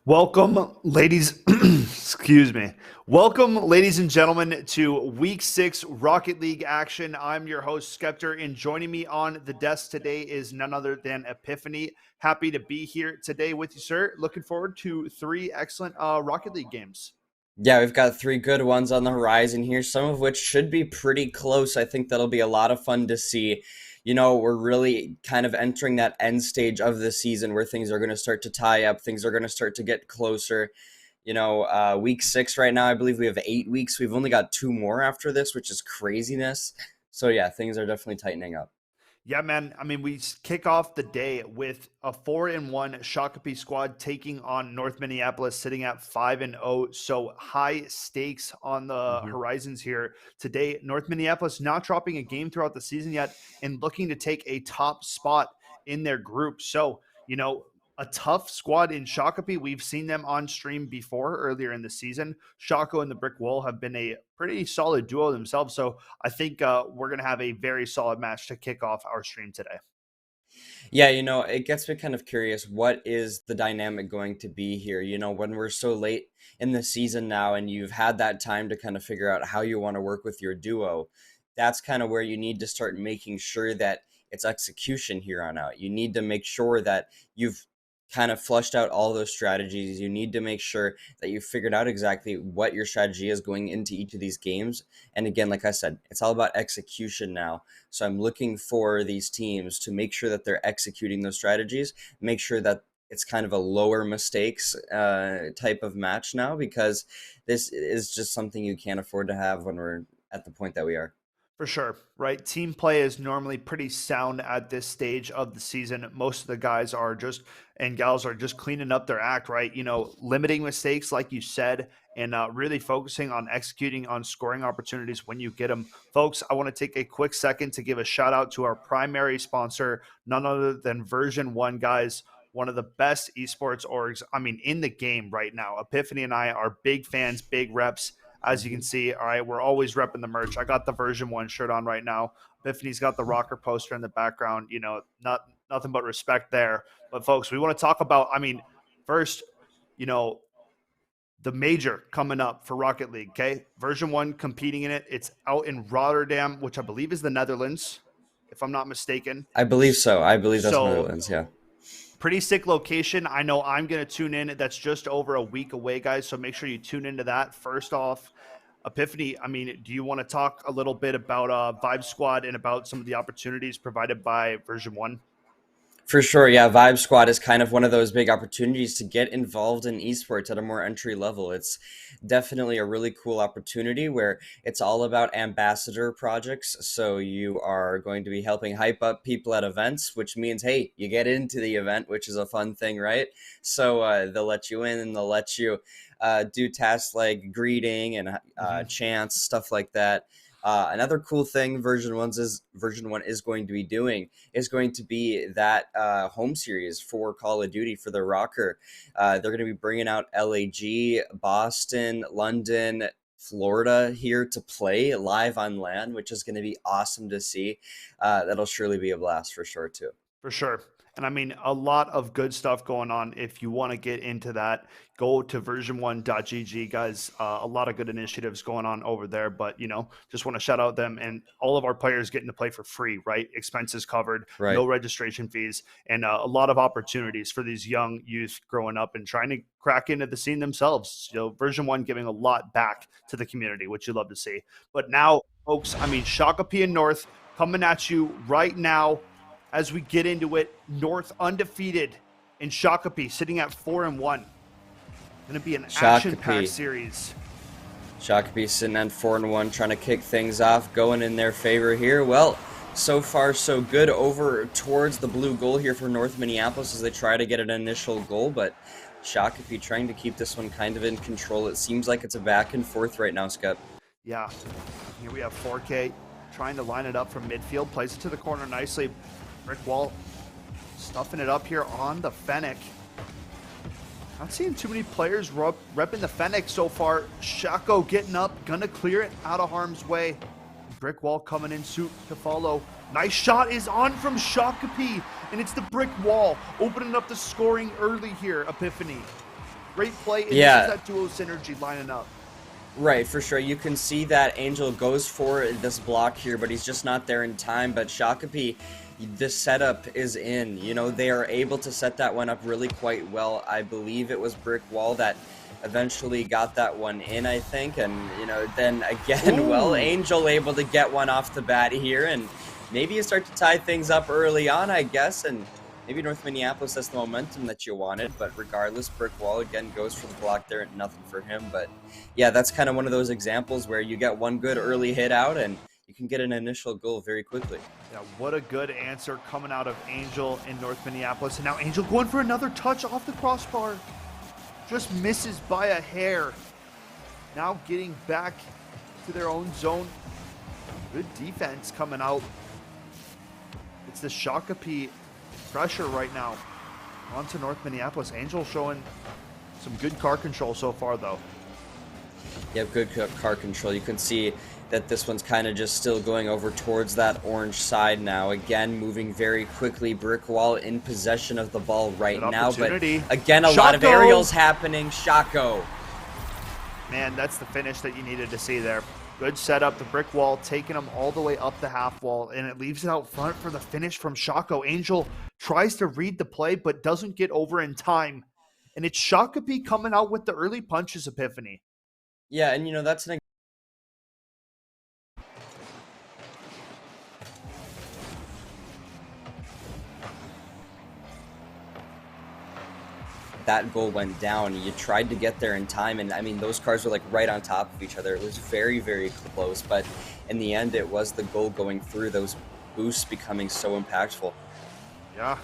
Welcome, ladies. Excuse me. Welcome, ladies and gentlemen, to Week 6 Rocket League action. I'm your host, Skeptor, and joining me on the desk today is none other than Epiphany. Happy to be here today with you, sir. Looking forward to three excellent Rocket League games. Yeah, we've got three good ones on the horizon here, some of which should be pretty close. I think that'll be a lot of fun to see. We're really kind of entering that end stage of the season where things are going to start to tie up, things are going to start to get closer. Week 6 right now, I believe we have 8 weeks. We've only got two more after this, which is craziness. So yeah, things are definitely tightening up. Yeah, man. I mean, we kick off the day with a 4-1 Shakopee squad taking on North Minneapolis, sitting at 5-0. So high stakes on the Mhm. horizons here today. North Minneapolis not dropping a game throughout the season yet and looking to take a top spot in their group. So, a tough squad in Shakopee. We've seen them on stream before earlier in the season. Shako and the Brick Wall have been a pretty solid duo themselves. So I think we're going to have a very solid match to kick off our stream today. Yeah, it gets me kind of curious. What is the dynamic going to be here? When we're so late in the season now and you've had that time to kind of figure out how you want to work with your duo, that's kind of where you need to start making sure that it's execution here on out. You need to make sure that you've kind of flushed out all those strategies. You need to make sure that you've figured out exactly what your strategy is going into each of these games. And again, like I said, it's all about execution now. So I'm looking for these teams to make sure that they're executing those strategies, make sure that it's kind of a lower mistakes type of match now, because this is just something you can't afford to have when we're at the point that we are. For sure, right? Team play is normally pretty sound at this stage of the season. Most of the guys are just and gals are just cleaning up their act, right? Limiting mistakes, like you said, and really focusing on executing on scoring opportunities when you get them. Folks, I want to take a quick second to give a shout out to our primary sponsor, none other than Version1, guys. One of the best esports orgs, in the game right now. Epiphany and I are big fans, big reps. As you can Mhm. see, all right, we're always repping the merch. I got the Version1 shirt on right now. Epiphany's got the rocker poster in the background. Nothing but respect there. But folks, we want to talk about, first, you know, the major coming up for Rocket League. Okay, Version1 competing in it. It's out in Rotterdam, which I believe is the Netherlands, if I'm not mistaken. I believe so. I believe that's So Netherlands. Yeah. pretty sick location. I know I'm going to tune in. That's just over a week away, guys. So make sure you tune into that. First off, Epiphany, do you want to talk a little bit about Vibe Squad and about some of the opportunities provided by Version1? For sure, yeah. Vibe Squad is kind of one of those big opportunities to get involved in esports at a more entry level. It's definitely a really cool opportunity where it's all about ambassador projects. So you are going to be helping hype up people at events, which means, hey, you get into the event, which is a fun thing, right? So they'll let you in and they'll let you do tasks like greeting and Mm-hmm. chants, stuff like that. Another cool thing Version1 is going to be doing is going to be that home series for Call of Duty for the Rocker. They're going to be bringing out LAG, Boston, London, Florida here to play live on LAN, which is going to be awesome to see. That'll surely be a blast for sure too. For sure. And a lot of good stuff going on. If you want to get into that, go to version1.gg, guys. A lot of good initiatives going on over there. But, just want to shout out them and all of our players getting to play for free, right? Expenses covered, Right. no registration fees, and a lot of opportunities for these young youth growing up and trying to crack into the scene themselves. Version1 giving a lot back to the community, which you love to see. But now, folks, Shakopee and North coming at you right now as we get into it. North undefeated in Shakopee, sitting at 4-1. Going to be an action-packed Shakopee. series. Shakopee sitting at 4-1, trying to kick things off, going in their favor here. Well, so far so good over towards the blue goal here for North Minneapolis as they try to get an initial goal, but Shakopee trying to keep this one kind of in control. It seems like it's a back and forth right now, Scott. Yeah, here we have 4K trying to line it up from midfield, plays it to the corner nicely. Brick Wall stuffing it up here on the Fennec. Not seeing too many players repping the Fennec so far. Shako getting up, gonna clear it out of harm's way. Brick Wall coming in suit to follow. Nice shot is on from Shakopee, and it's the Brick Wall opening up the scoring early here, Epiphany. Great play, and this is Yeah. that duo synergy lining up. Right, for sure. You can see that Angel goes for this block here, but he's just not there in time. But Shakopee, the setup is in. You know, they are able to set that one up really quite well. I believe it was Brick Wall that eventually got that one in, I think. And, you know, then again, Ooh. well, Angel able to get one off the bat here. And maybe you start to tie things up early on, I guess. And maybe North Minneapolis has the momentum that you wanted, but regardless, Brick Wall again goes for the block there and nothing for him. But yeah, that's kind of one of those examples where you get one good early hit out and you can get an initial goal very quickly. Yeah, what a good answer coming out of Angel in North Minneapolis. And now Angel going for another touch off the crossbar. Just misses by a hair. Now getting back to their own zone. Good defense coming out. It's the Shakopee pressure right now. On to North Minneapolis. Angel showing some good car control so far, though. You have good car control. You can see that this one's kind of just still going over towards that orange side now. Again, moving very quickly. Brick Wall in possession of the ball right now. But again, a lot of aerials happening. Shako. Man, that's the finish that you needed to see there. Good setup, the Brick Wall taking them all the way up the half wall, and it leaves it out front for the finish from Shako. Angel tries to read the play, but doesn't get over in time. And it's Shakopee coming out with the early punches, Epiphany. Yeah, and you know, that's an that goal went down. You tried to get there in time, and I mean, those cars were like right on top of each other. It was very, very close, but in the end, it was the goal going through, those boosts becoming so impactful. Yeah,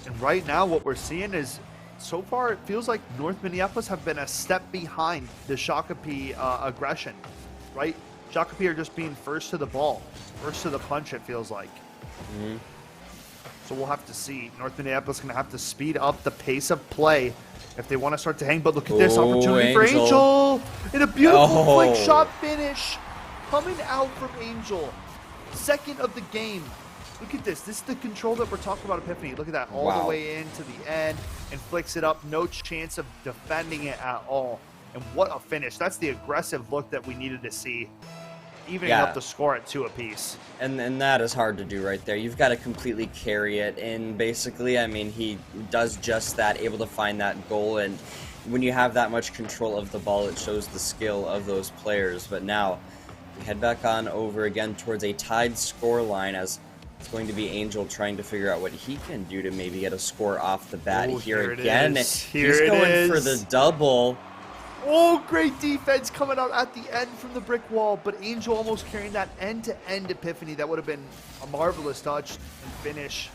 and right now what we're seeing is, so far it feels like North Minneapolis have been a step behind the Shakopee aggression, right? Shakopee are just being first to the ball, first to the punch, it feels like. Mm-hmm. So we'll have to see. North Minneapolis going to have to speed up the pace of play if they want to start to hang. But look at this opportunity for Angel. And a beautiful flick shot finish coming out from Angel. Second of the game. Look at this. This is the control that we're talking about, Epiphany. Look at that. All the way into the end and flicks it up. No chance of defending it at all. And what a finish. That's the aggressive look that we needed to see. Evening up the score at 2 apiece. And that is hard to do right there. You've got to completely carry it. And basically, I mean, he does just that, able to find that goal. And when you have that much control of the ball, it shows the skill of those players. But now, we head back on over again towards a tied score line, as it's going to be Angel trying to figure out what he can do to maybe get a score off the bat. Here again. He's going for the double. Oh, great defense coming out at the end from the Brick Wall, but Angel almost carrying that end-to-end Epiphany. That would have been a marvelous touch and finish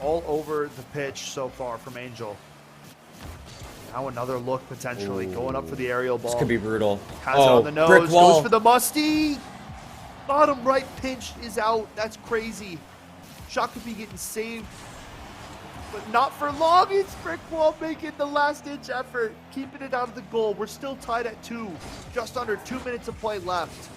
all over the pitch so far from Angel. Now another look potentially going up for the aerial ball. This could be brutal. Has it on the nose, Brick Wall. goes for the musty. Bottom right pinch is out. That's crazy. Shakopee getting saved, but not for long. It's Brick Wall making the last-ditch effort, keeping it out of the goal. We're still tied at 2. Just under 2 minutes of play left.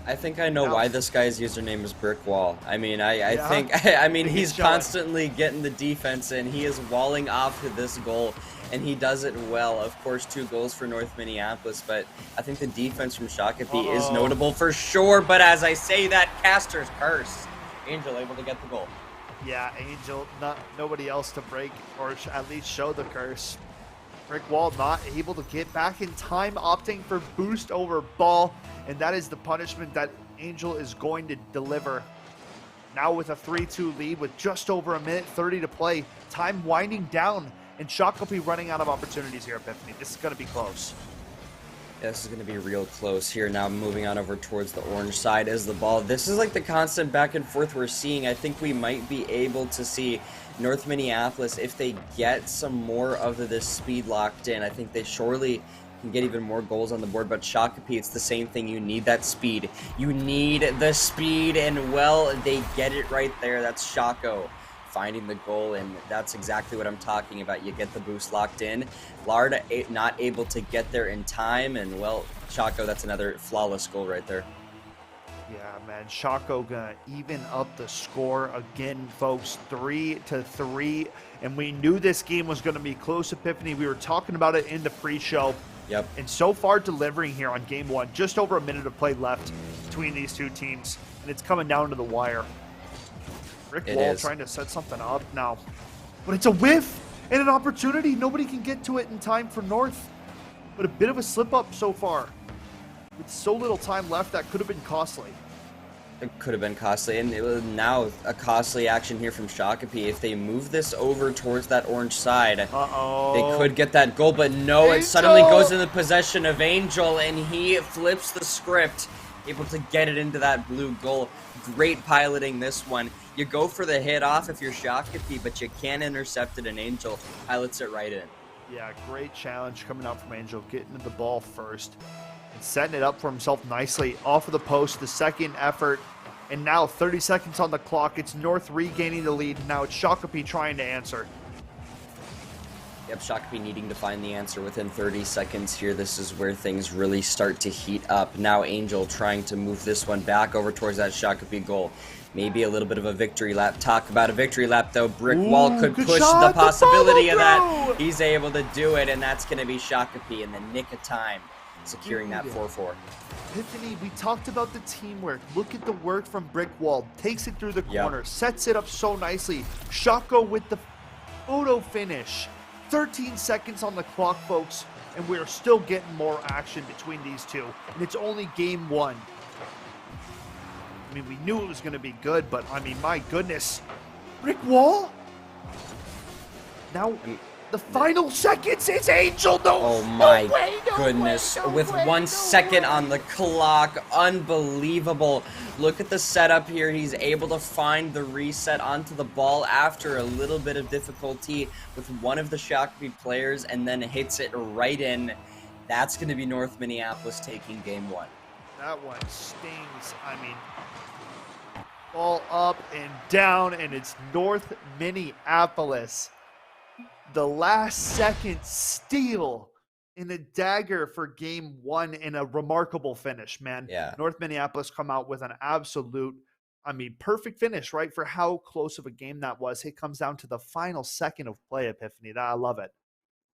I think I know why this guy's username is Brick Wall. I mean, I mean, he's constantly getting the defense in. He is walling off to this goal, and he does it well. Of course, 2 goals for North Minneapolis, but I think the defense from Shakopee is notable for sure. But as I say that, Caster's curse. Angel able to get the goal. Yeah, Angel, nobody else to break or at least show the curse. Brick Wall not able to get back in time, opting for boost over ball, and that is the punishment that Angel is going to deliver. Now with a 3-2 lead with just over a minute 30 to play, time winding down, and Shakopee running out of opportunities here, Epiphany. This is going to be close. Yeah, this is going to be real close here. Now moving on over towards the orange side is the ball. This is like the constant back and forth we're seeing. I think we might be able to see North Minneapolis, if they get some more of this speed locked in, I think they surely can get even more goals on the board. But Shakopee, it's the same thing. You need that speed. You need the speed, and well, they get it right there. That's Shako finding the goal, and that's exactly what I'm talking about. You get the boost locked in. Lard not able to get there in time, and well, Shako, that's another flawless goal right there. Yeah, man. Shako gonna even up the score again, folks. 3-3. And we knew this game was gonna be close, Epiphany. We were talking about it in the pre-show. Yep. And so far delivering here on game one. Just over a minute of play left between these two teams. And it's coming down to the wire. Brick Wall trying to set something up now. But it's a whiff and an opportunity. Nobody can get to it in time for North. But a bit of a slip up so far. With so little time left, that could have been costly. It could have been costly, and it was now a costly action here from Shakopee. If they move this over towards that orange side, they could get that goal, but no, Angel! It suddenly goes in the possession of Angel, and he flips the script, able to get it into that blue goal. Great piloting this one. You go for the hit off if you're Shakopee, but you can't intercept it, and Angel pilots it right in. Yeah, great challenge coming out from Angel, getting to the ball first. Setting it up for himself nicely off of the post, the second effort, and now 30 seconds on the clock. It's North regaining the lead. Now it's Shakopee trying to answer. Yep, Shakopee needing to find the answer within 30 seconds here. This is where things really start to heat up. Now Angel trying to move this one back over towards that Shakopee goal. Maybe a little bit of a victory lap. Talk about a victory lap, though. Brick Wall could push the possibility of that. He's able to do it, and that's going to be Shakopee in the nick of time, securing that 4-4. Epiphany, we talked about the teamwork. Look at the work from Brick Wall. Takes it through the corner, sets it up so nicely. Shako with the photo finish. 13 seconds on the clock, folks, and we're still getting more action between these two. And it's only game one. I mean, we knew it was going to be good, but I mean, my goodness. Brick Wall? Now, the final seconds, it's Angel. No, oh my goodness. With 1 second on the clock. Unbelievable. Look at the setup here. He's able to find the reset onto the ball after a little bit of difficulty with one of the Shakopee players, and then hits it right in. That's going to be North Minneapolis taking game one. That one stings. I mean, ball up and down, and it's North Minneapolis. The last second steal in the dagger for game one in a remarkable finish, man. Yeah. North Minneapolis come out with an absolute, I mean, perfect finish, right? For how close of a game that was. It comes down to the final second of play, Epiphany. I love it.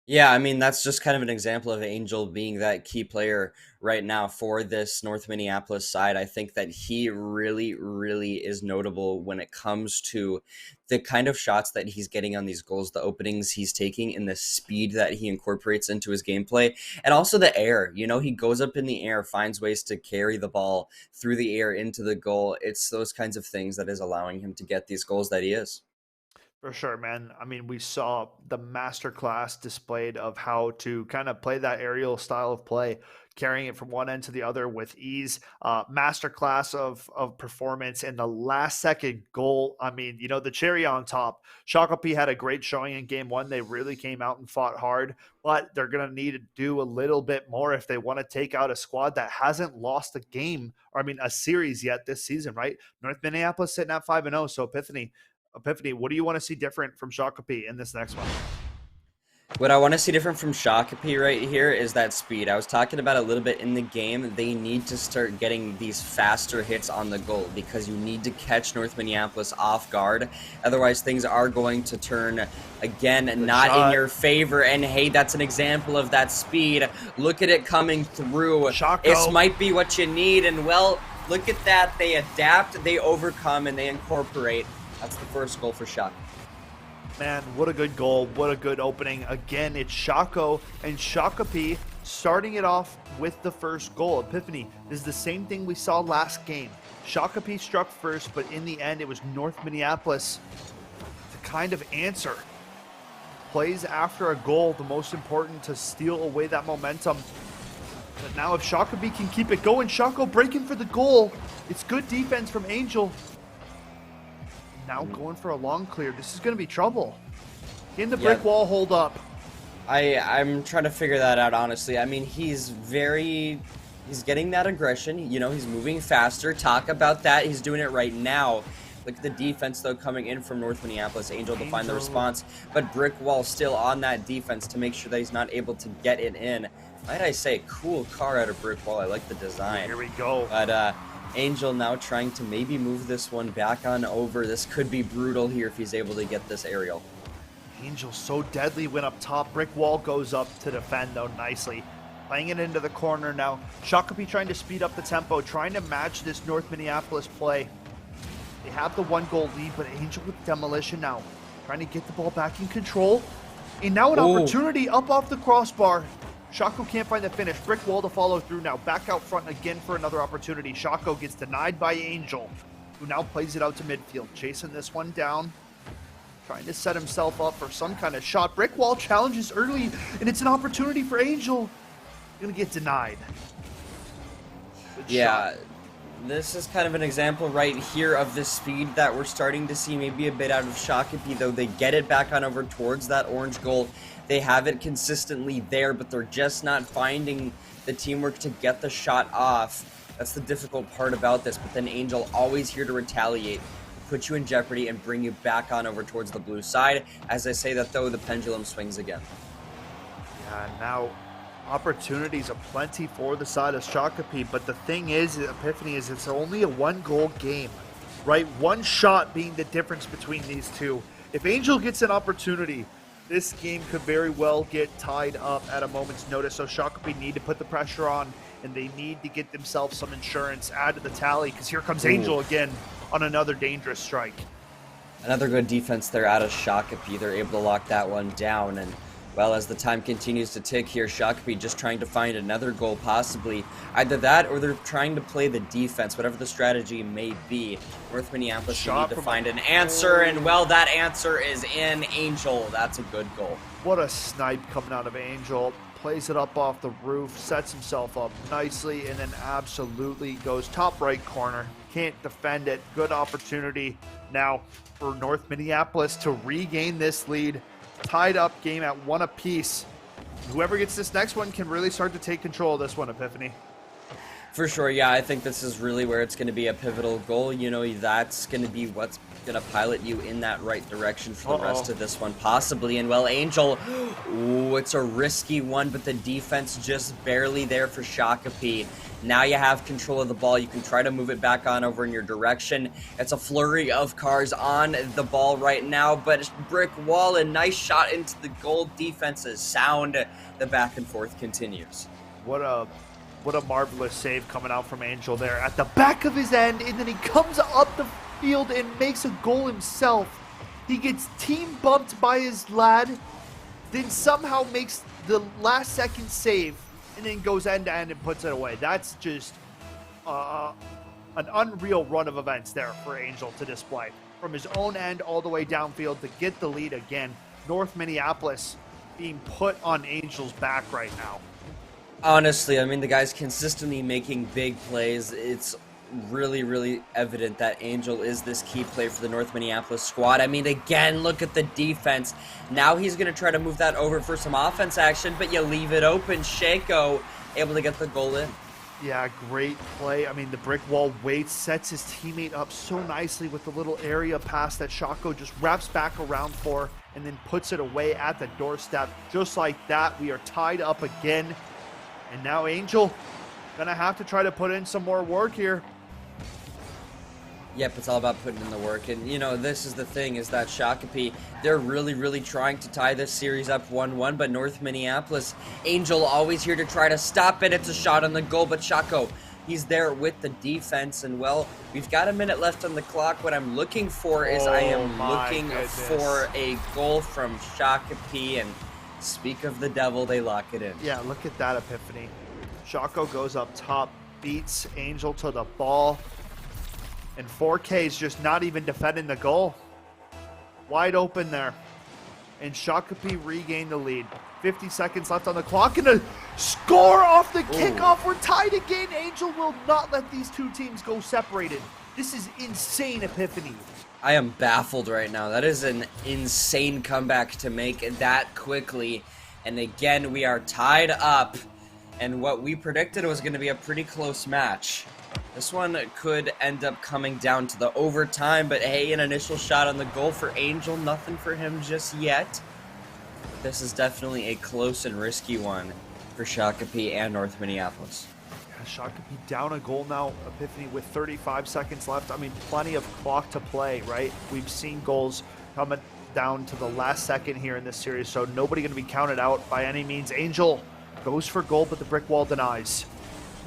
Yeah, I mean, that's just kind of an example of Angel being that key player right now for this North Minneapolis side. I think that he really, really is notable when it comes to the kind of shots that he's getting on these goals, the openings he's taking, and the speed that he incorporates into his gameplay, and also the air. You know, he goes up in the air, finds ways to carry the ball through the air into the goal. It's those kinds of things that is allowing him to get these goals that he is. For sure, man. I mean, we saw the masterclass displayed of how to kind of play that aerial style of play, carrying it from one end to the other with ease. Masterclass of performance, and the last second goal. I mean, you know, the cherry on top. Shakopee had a great showing in game one. They really came out and fought hard, but they're going to need to do a little bit more if they want to take out a squad that hasn't lost a game, or I mean, a series yet this season, right? North Minneapolis sitting at 5-0. So Epiphany, what do you want to see different from Shakopee in this next one? What I want to see different from Shakopee right here is that speed. I was talking about a little bit in the game. They need to start getting these faster hits on the goal because you need to catch North Minneapolis off guard. Otherwise, things are going to turn, again, not in your favor. And, hey, that's an example of that speed. Look at it coming through. This might be what you need. And, well, look at that. They adapt, they overcome, and they incorporate. That's the first goal for Shako. Man, what a good goal. What a good opening. Again, it's Shako and Shakopee starting it off with the first goal. Epiphany, this is the same thing we saw last game. Shakopee struck first, but in the end, it was North Minneapolis to kind of answer. Plays after a goal, the most important to steal away that momentum. But now if Shakopee can keep it going, Shako breaking for the goal. It's good defense from Angel. Now going for a long clear. This is going to be trouble. Can the brick wall hold up? I'm trying to figure that out, honestly. I mean, he's getting that aggression. You know, he's moving faster. Talk about that. He's doing it right now. Look at the defense, though, coming in from North Minneapolis. Angel to find the response. But brick wall still on that defense to make sure that he's not able to get it in. Might I say, cool car out of brick wall. I like the design. Here we go. But Angel now trying to maybe move this one back on over. This could be brutal here if he's able to get this aerial. Angel so deadly went up top. Brick wall goes up to defend though nicely. Playing it into the corner now. Shakopee trying to speed up the tempo, trying to match this North Minneapolis play. They have the 1-goal lead, but Angel with demolition now. Trying to get the ball back in control. And now an opportunity up off the crossbar. Shako can't find the finish. Brick wall to follow through now. Back out front again for another opportunity. Shako gets denied by Angel, who now plays it out to midfield. Chasing this one down. Trying to set himself up for some kind of shot. Brick wall challenges early, and it's an opportunity for Angel. Gonna get denied. Good shot. This is kind of an example right here of the speed that we're starting to see maybe a bit out of Shakopee, though. They get it back on over towards that orange goal. They have it consistently there, but they're just not finding the teamwork to get the shot off. That's the difficult part about this, but then Angel always here to retaliate, put you in jeopardy, and bring you back on over towards the blue side. As I say that, though, the pendulum swings again. Yeah, now opportunities aplenty for the side of Shakopee, but the thing is, Epiphany, is it's only a 1-goal game, right? One shot being the difference between these two. If Angel gets an opportunity, this game could very well get tied up at a moment's notice, so Shakopee need to put the pressure on, and they need to get themselves some insurance, add to the tally, because here comes Angel again on another dangerous strike. Another good defense there out of Shakopee. They're able to lock that one down, and well, as the time continues to tick here, Shakopee just trying to find another goal, possibly. Either that or they're trying to play the defense, whatever the strategy may be. North Minneapolis need to find an answer, and well, that answer is in. Angel, that's a good goal. What a snipe coming out of Angel. Plays it up off the roof, sets himself up nicely, and then absolutely goes top right corner. Can't defend it. Good opportunity now for North Minneapolis to regain this lead. Tied up game at 1 apiece. Whoever gets this next one can really start to take control of this one, Epiphany. For sure, yeah, I think this is really where it's going to be a pivotal goal. You know, that's going to be what's going to pilot you in that right direction for the rest of this one, possibly. And, well, Angel, ooh, it's a risky one, but the defense just barely there for Shakopee. Now you have control of the ball. You can try to move it back on over in your direction. It's a flurry of cars on the ball right now, but brick wall, a nice shot into the goal. Defense is sound. The back and forth continues. What a marvelous save coming out from Angel there at the back of his end, and then he comes up the field and makes a goal himself. He gets team bumped by his lad, then somehow makes the last second save, and then goes end to end and puts it away. That's just an unreal run of events there for Angel to display. From his own end all the way downfield to get the lead again. North Minneapolis being put on Angel's back right now. Honestly, I mean, the guy's consistently making big plays. It's really, really evident that Angel is this key player for the North Minneapolis squad. I mean, again, look at the defense. Now he's going to try to move that over for some offense action, but you leave it open. Shako able to get the goal in. Yeah, great play. I mean, the brick wall waits, sets his teammate up so nicely with the little area pass that Shako just wraps back around for and then puts it away at the doorstep. Just like that, we are tied up again. And now Angel gonna have to try to put in some more work here. Yep, it's all about putting in the work. And, you know, this is the thing, is that Shakopee, they're really, really trying to tie this series up 1-1, but North Minneapolis, Angel always here to try to stop it. It's a shot on the goal, but Shako, he's there with the defense. And, well, we've got a minute left on the clock. What I'm looking for is I am looking for a goal from Shakopee, and speak of the devil, they lock it in. Yeah, look at that, Epiphany. Shako goes up top, beats Angel to the ball. And 4K is just not even defending the goal. Wide open there. And Shakopee regained the lead. 50 seconds left on the clock, and a score off the kickoff. We're tied again. Angel will not let these two teams go separated. This is insane, Epiphany. I am baffled right now. That is an insane comeback to make that quickly. And again, we are tied up. And what we predicted was going to be a pretty close match. This one could end up coming down to the overtime, but hey, an initial shot on the goal for Angel. Nothing for him just yet. This is definitely a close and risky one for Shakopee and North Minneapolis. Shot could be down a goal now, Epiphany, with 35 seconds left. I mean, plenty of clock to play, right? We've seen goals coming down to the last second here in this series, so nobody going to be counted out by any means. Angel goes for goal, but the brick wall denies.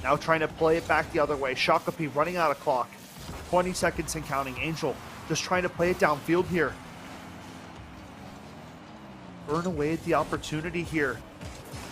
Now trying to play it back the other way. Shakapi running out of clock. 20 seconds and counting. Angel just trying to play it downfield here. Burn away at the opportunity here.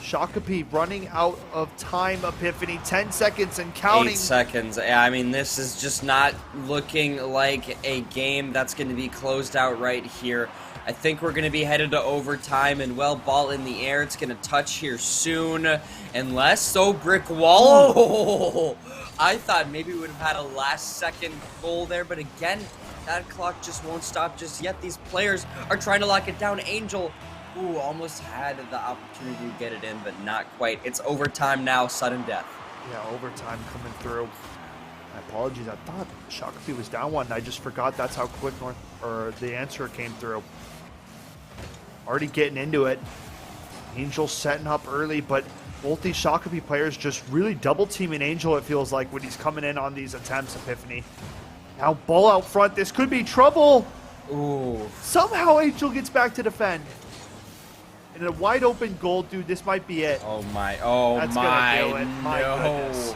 Shakapi running out of time, Epiphany. 10 seconds and counting. 8 seconds. I mean, this is just not looking like a game that's going to be closed out right here. I think we're going to be headed to overtime, and well, ball in the air. It's going to touch here soon. Unless, so brick wall. Oh, I thought maybe we would have had a last-second goal there, but again, that clock just won't stop just yet. These players are trying to lock it down. Angel, ooh, almost had the opportunity to get it in, but not quite. It's overtime now, sudden death. Yeah, overtime coming through. My apologies, I thought Shakapi was down one, and I just forgot that's how quick the answer came through. Already getting into it. Angel setting up early, but both these Shakapi players just really double teaming Angel, it feels like, when he's coming in on these attempts, Epiphany. Now ball out front, this could be trouble. Ooh. Somehow Angel gets back to defend. And a wide open goal, dude, this might be it. Oh my, oh That's my, gonna do it. My goodness.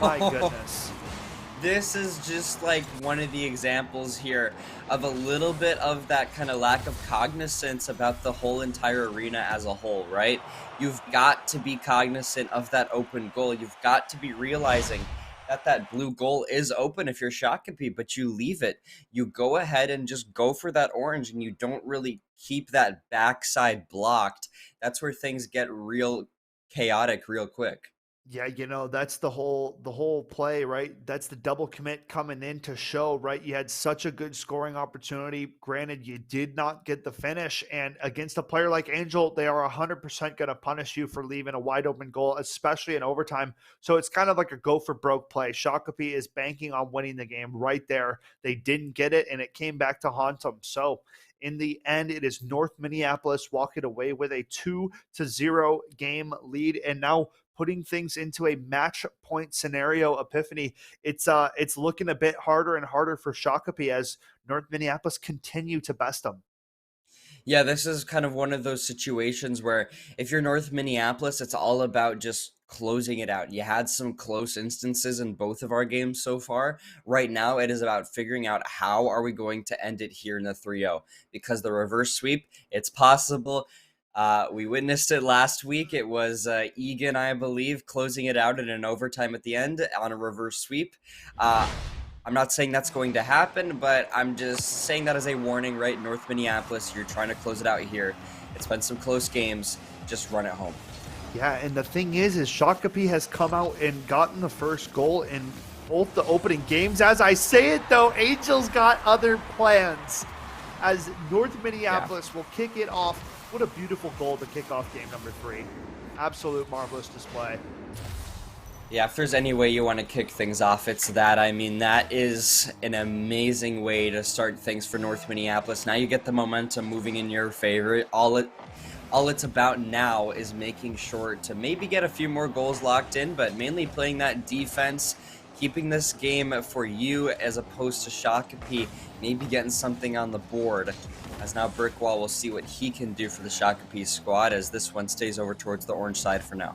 My goodness. This is just like one of the examples here of a little bit of that kind of lack of cognizance about the whole entire arena as a whole, right? You've got to be cognizant of that open goal. You've got to be realizing that that blue goal is open if you're Shakapi, but you leave it. You go ahead and just go for that orange, and you don't really keep that backside blocked. That's where things get real chaotic real quick. Yeah, you know, that's the whole play, right? That's the double commit coming in to show, right? You had such a good scoring opportunity. Granted, you did not get the finish, and against a player like Angel, they are 100% going to punish you for leaving a wide open goal, especially in overtime. So it's kind of like a go for broke play. Shakapi is banking on winning the game right there. They didn't get it, and it came back to haunt them. So in the end, it is North Minneapolis walking away with a 2-0 game lead, and now putting things into a match point scenario. Epiphany, it's looking a bit harder and harder for Shakapi as North Minneapolis continue to best them. Yeah, this is kind of one of those situations where if you're North Minneapolis, it's all about just closing it out. You had some close instances in both of our games so far. Right now, it is about figuring out how are we going to end it here in the 3-0, because the reverse sweep, it's possible. We witnessed it last week. It was Egan, I believe, closing it out in an overtime at the end on a reverse sweep. I'm not saying that's going to happen, but I'm just saying that as a warning, right? North Minneapolis, you're trying to close it out here. It's been some close games. Just run it home. Yeah, and the thing is Shakapi has come out and gotten the first goal in both the opening games. As I say it, though, Angels got other plans, as North Minneapolis will kick it off. What a beautiful goal to kick off game number 3. Absolute marvelous display. Yeah, if there's any way you want to kick things off, it's that. I mean, that is an amazing way to start things for North Minneapolis. Now you get the momentum moving in your favor. All it's about now is making sure to maybe get a few more goals locked in, but mainly playing that defense, keeping this game for you as opposed to Shakapi, maybe getting something on the board. As now Brickwall will see what he can do for the Shakapi squad, as this one stays over towards the orange side for now.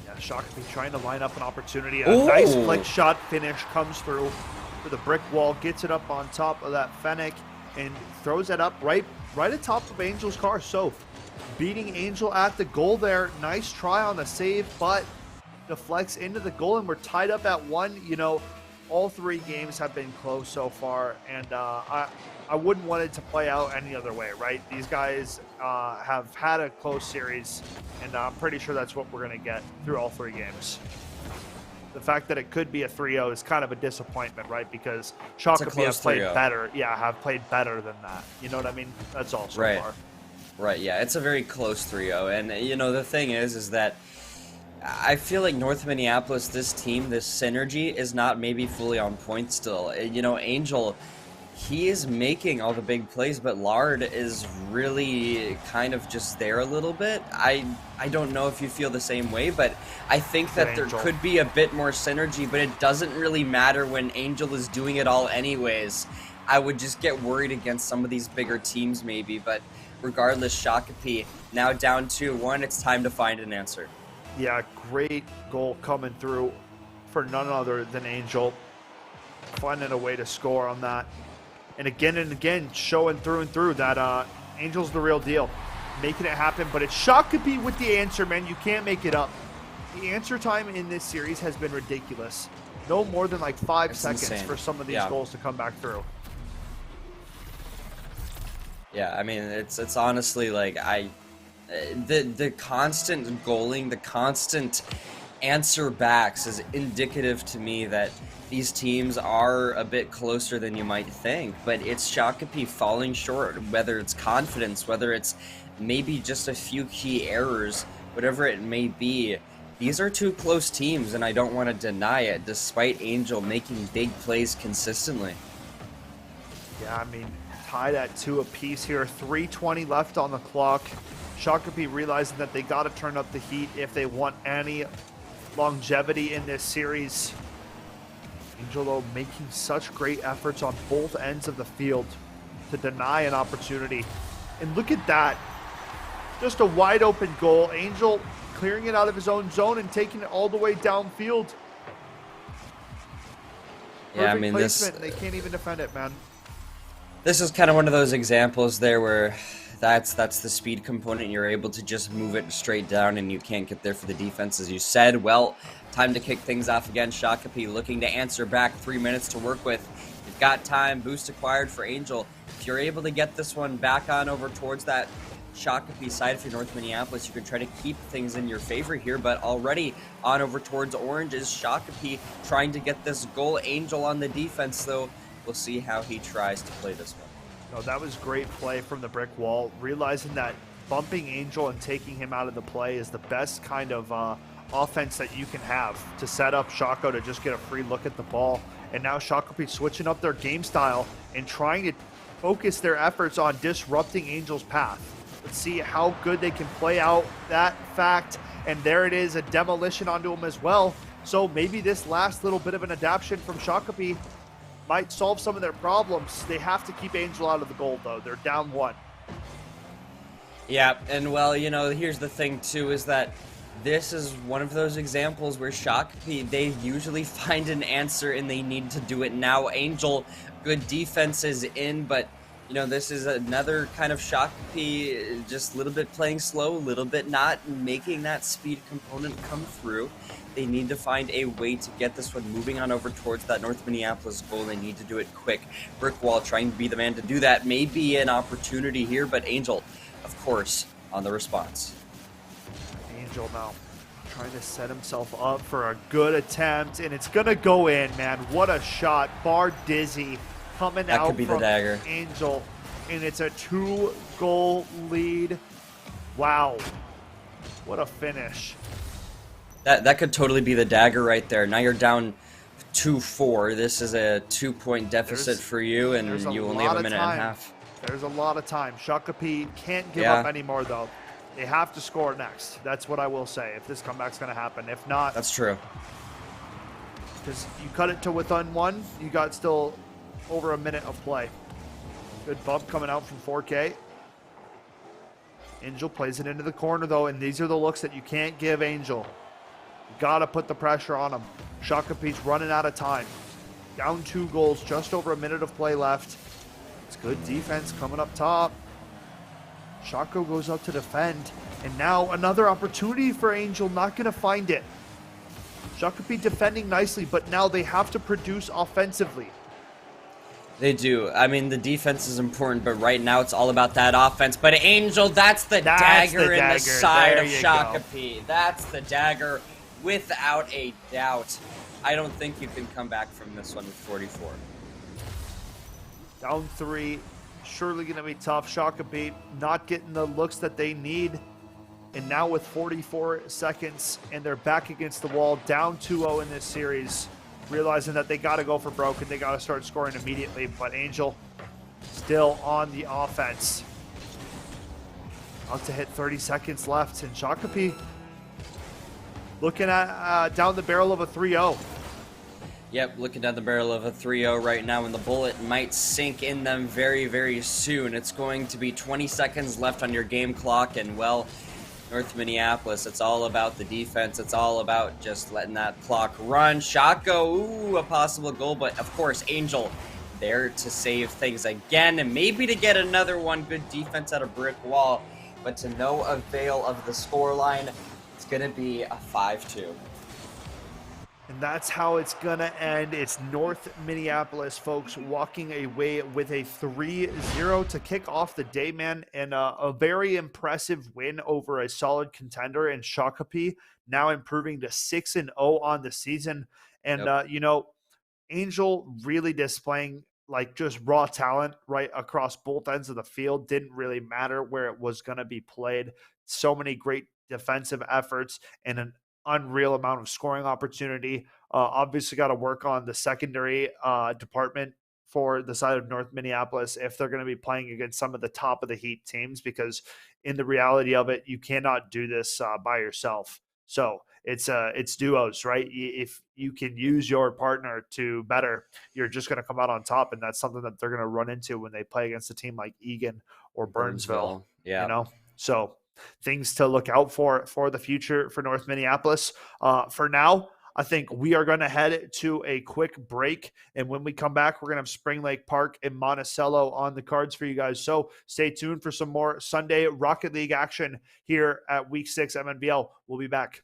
Yeah, Shakapi trying to line up an opportunity. A nice flick shot finish comes through for the Brickwall, gets it up on top of that Fennec, and throws it up right atop of Angel's car. So beating Angel at the goal there. Nice try on the save, but deflects into the goal, and we're tied up at 1. You know, all 3 games have been close so far, and I wouldn't want it to play out any other way, right? These guys have had a close series, and I'm pretty sure that's what we're going to get through all 3 games. The fact that it could be a 3-0 is kind of a disappointment, right? Because Shakapi have played better. Yeah, have played better than that. You know what I mean? That's all so far. Right, yeah. It's a very close 3-0. And, you know, the thing is that I feel like North Minneapolis, this team, this synergy is not maybe fully on point still. You know, Angel, he is making all the big plays, but Lard is really kind of just there a little bit. I don't know if you feel the same way, but I think that there could be a bit more synergy, but it doesn't really matter when Angel is doing it all anyways. I would just get worried against some of these bigger teams maybe, but regardless, Shakopee now down 2-1. It's time to find an answer. Yeah, great goal coming through for none other than Angel. Finding a way to score on that. And again, showing through and through that Angel's the real deal. Making it happen, but it's Shakopee with the answer, man. You can't make it up. The answer time in this series has been ridiculous. No more than like 5 seconds insane for some of these goals to come back through. Yeah, I mean, it's honestly like the constant goaling, the constant answer backs is indicative to me that these teams are a bit closer than you might think, but it's Shakopee falling short, whether it's confidence, whether it's maybe just a few key errors, whatever it may be. These are two close teams, and I don't want to deny it, despite Angel making big plays consistently. Yeah, I mean, tied at 2 apiece here. 3:20 left on the clock. Shakopee realizing that they got to turn up the heat if they want any longevity in this series. Angel, though, making such great efforts on both ends of the field to deny an opportunity. And look at that. Just a wide open goal. Angel clearing it out of his own zone and taking it all the way downfield. Yeah, I mean, placement. They can't even defend it, man. This is kind of one of those examples there where that's the speed component. You're able to just move it straight down and you can't get there for the defense, as you said. Well, time to kick things off again. Shakopee looking to answer back. 3 minutes to work with. You've got time. Boost acquired for Angel. If you're able to get this one back on over towards that Shakopee side, if you're North Minneapolis, you can try to keep things in your favor here, but already on over towards Orange is Shakopee trying to get this goal. Angel on the defense, though. We'll see how he tries to play this one. No, that was great play from the brick wall. Realizing that bumping Angel and taking him out of the play is the best kind of offense that you can have to set up Shako to just get a free look at the ball. And now Shakopee switching up their game style and trying to focus their efforts on disrupting Angel's path. Let's see how good they can play out that fact. And there it is, a demolition onto him as well. So maybe this last little bit of an adaptation from Shakopee might solve some of their problems. They have to keep Angel out of the goal, though. They're down 1. Yeah, and well, you know, here's the thing, too, is that this is one of those examples where Shakopee, they usually find an answer and they need to do it now. Angel, good defense is in, but, you know, this is another kind of Shakopee, just a little bit playing slow, a little bit not making that speed component come through. They need to find a way to get this one moving on over towards that North Minneapolis goal. They need to do it quick. Brickwall trying to be the man to do that. May be an opportunity here, but Angel, of course, on the response. Angel now trying to set himself up for a good attempt, and it's going to go in, man. What a shot. Bar Dizzy coming that out could be from the dagger. Angel, and it's a 2-goal lead. Wow. What a finish. That could totally be the dagger right there. Now you're down 2-4. This is a 2-point deficit for you, and you only have a minute and a half. There's a lot of time. Shakopee can't give up anymore, though. They have to score next. That's what I will say, if this comeback's going to happen. If not... That's true. Because you cut it to within 1, you got still over a minute of play. Good bump coming out from 4K. Angel plays it into the corner, though, and these are the looks that you can't give Angel. You got to put the pressure on him. Shakopee's running out of time. Down 2 goals, just over a minute of play left. It's good defense coming up top. Shako goes up to defend. And now another opportunity for Angel, not going to find it. Shakopee defending nicely, but now they have to produce offensively. They do. I mean, the defense is important, but right now it's all about that offense. But Angel, that's the dagger in the side of Shakopee. That's the dagger without a doubt. I don't think you can come back from this one with 44. Down 3. Surely going to be tough. Shakopee not getting the looks that they need. And now with 44 seconds, and they're back against the wall, down 2-0 in this series. realizing that they got to go for broke and they got to start scoring immediately. But Angel still on the offense. About to hit 30 seconds left, and Shakapi looking at down the barrel of a 3-0. Yep, looking down the barrel of a 3-0 right now, and the bullet might sink in them very, very soon. It's going to be 20 seconds left on your game clock, and well, North Minneapolis, it's all about the defense. It's all about just letting that clock run. Shako, ooh, a possible goal, but of course, Angel there to save things again, and maybe to get another one. Good defense at a brick wall, but to no avail of the scoreline. It's going to be a 5-2. And that's how it's going to end. It's North Minneapolis, folks, walking away with a 3-0 to kick off the day, man. And a very impressive win over a solid contender in Shakopee, now improving to 6-0 on the season. And, you know, Angel really displaying like just raw talent right across both ends of the field. Didn't really matter where it was going to be played. So many great defensive efforts and an unreal amount of scoring opportunity. Obviously got to work on the secondary department for the side of North Minneapolis if they're going to be playing against some of the top of the heat teams, because in the reality of it, you cannot do this by yourself. So it's duos, right? If you can use your partner to better, you're just going to come out on top, and that's something that they're going to run into when they play against a team like Egan or Burnsville. Yeah, you know, so things to look out for the future for North Minneapolis. For now, I think we are going to head to a quick break. And when we come back, we're going to have Spring Lake Park and Monticello on the cards for you guys. So stay tuned for some more Sunday Rocket League action here at Week 6 MNVL. We'll be back.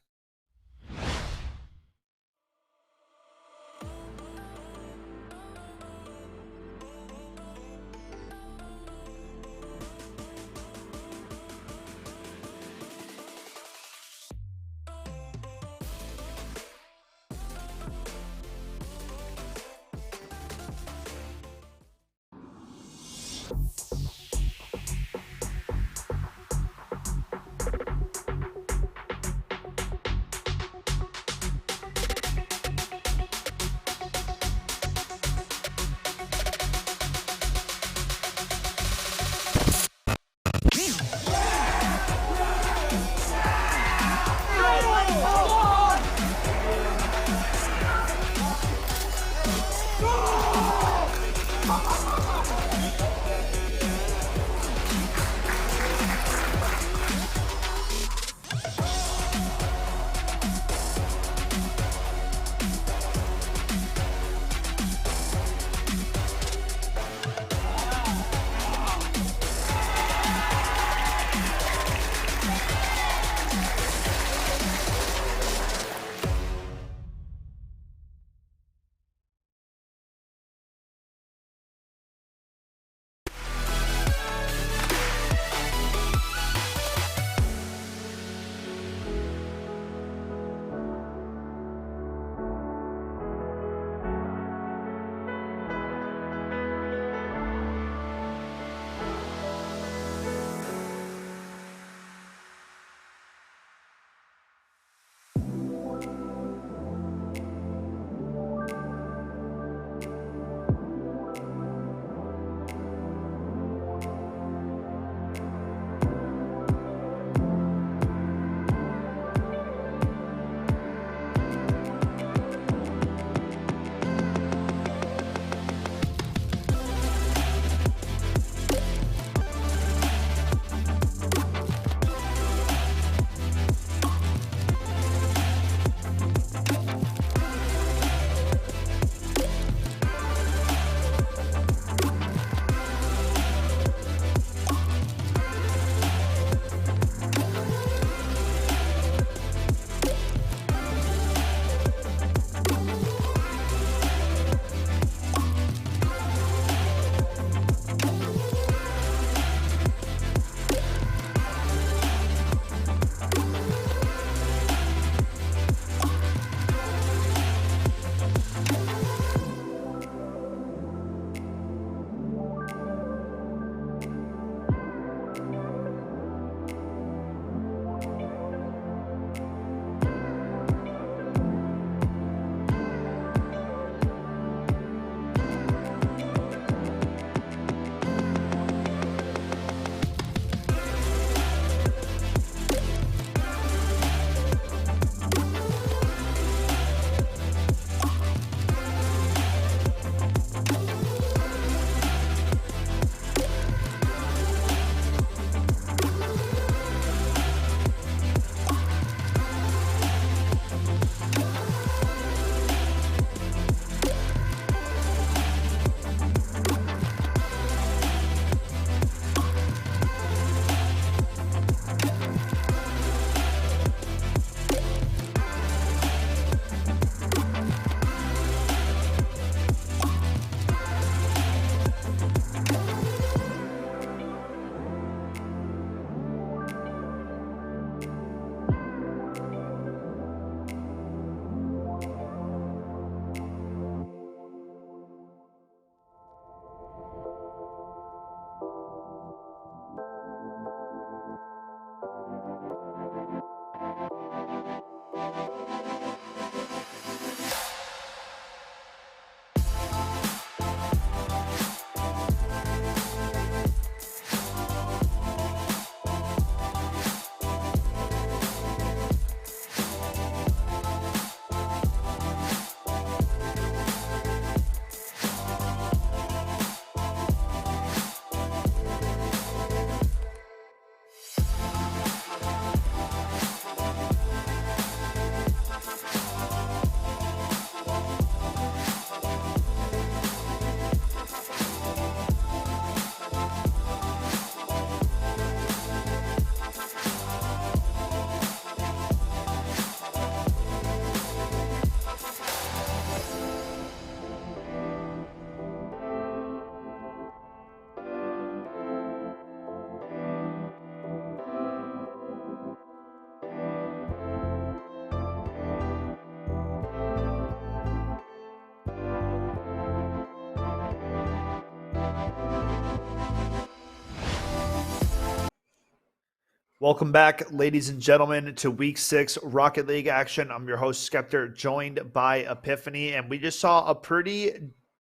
Welcome back, ladies and gentlemen, to Week 6 Rocket League action. I'm your host, Skeptor, joined by Epiphany, and we just saw a pretty,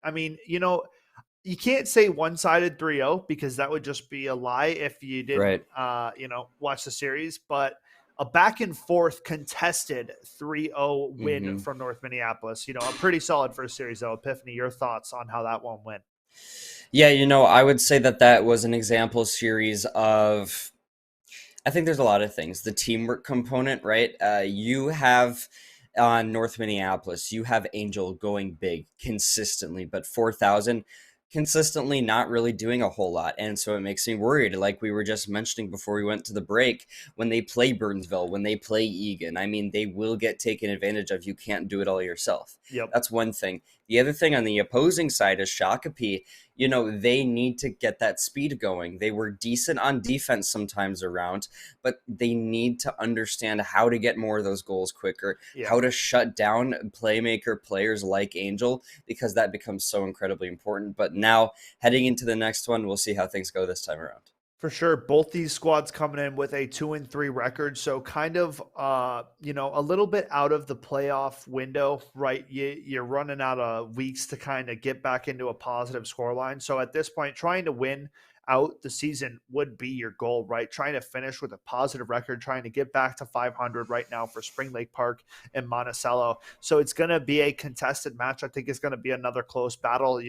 I mean, you can't say one-sided 3-0 because that would just be a lie if you didn't, Right. watch the series, but a back and forth contested 3-0 win Hmm. from North Minneapolis. A pretty solid first series, though. Epiphany, your thoughts on how that one went? Yeah, I would say that that was an example series of. I think there's a lot of things. The teamwork component, right? You have on North Minneapolis, you have Angel going big consistently, but 4,000 consistently not really doing a whole lot. And so it makes me worried, like we were just mentioning before we went to the break, when they play Burnsville, when they play Egan, I mean, they will get taken advantage of. You can't do it all yourself. Yep. That's one thing. The other thing on the opposing side is Shakopee. They need to get that speed going. They were decent on defense sometimes around, but they need to understand how to get more of those goals quicker, Yeah. how to shut down playmaker players like Angel, because that becomes so incredibly important. But now, heading into the next one, we'll see how things go this time around. For sure. Both these squads coming in with a 2-3 record. So kind of, a little bit out of the playoff window, right? You're running out of weeks to kind of get back into a positive scoreline. So at this point, trying to win out the season would be your goal, right? Trying to finish with a positive record, trying to get back to 500 right now for Spring Lake Park and Monticello. So it's going to be a contested match. I think it's going to be another close battle,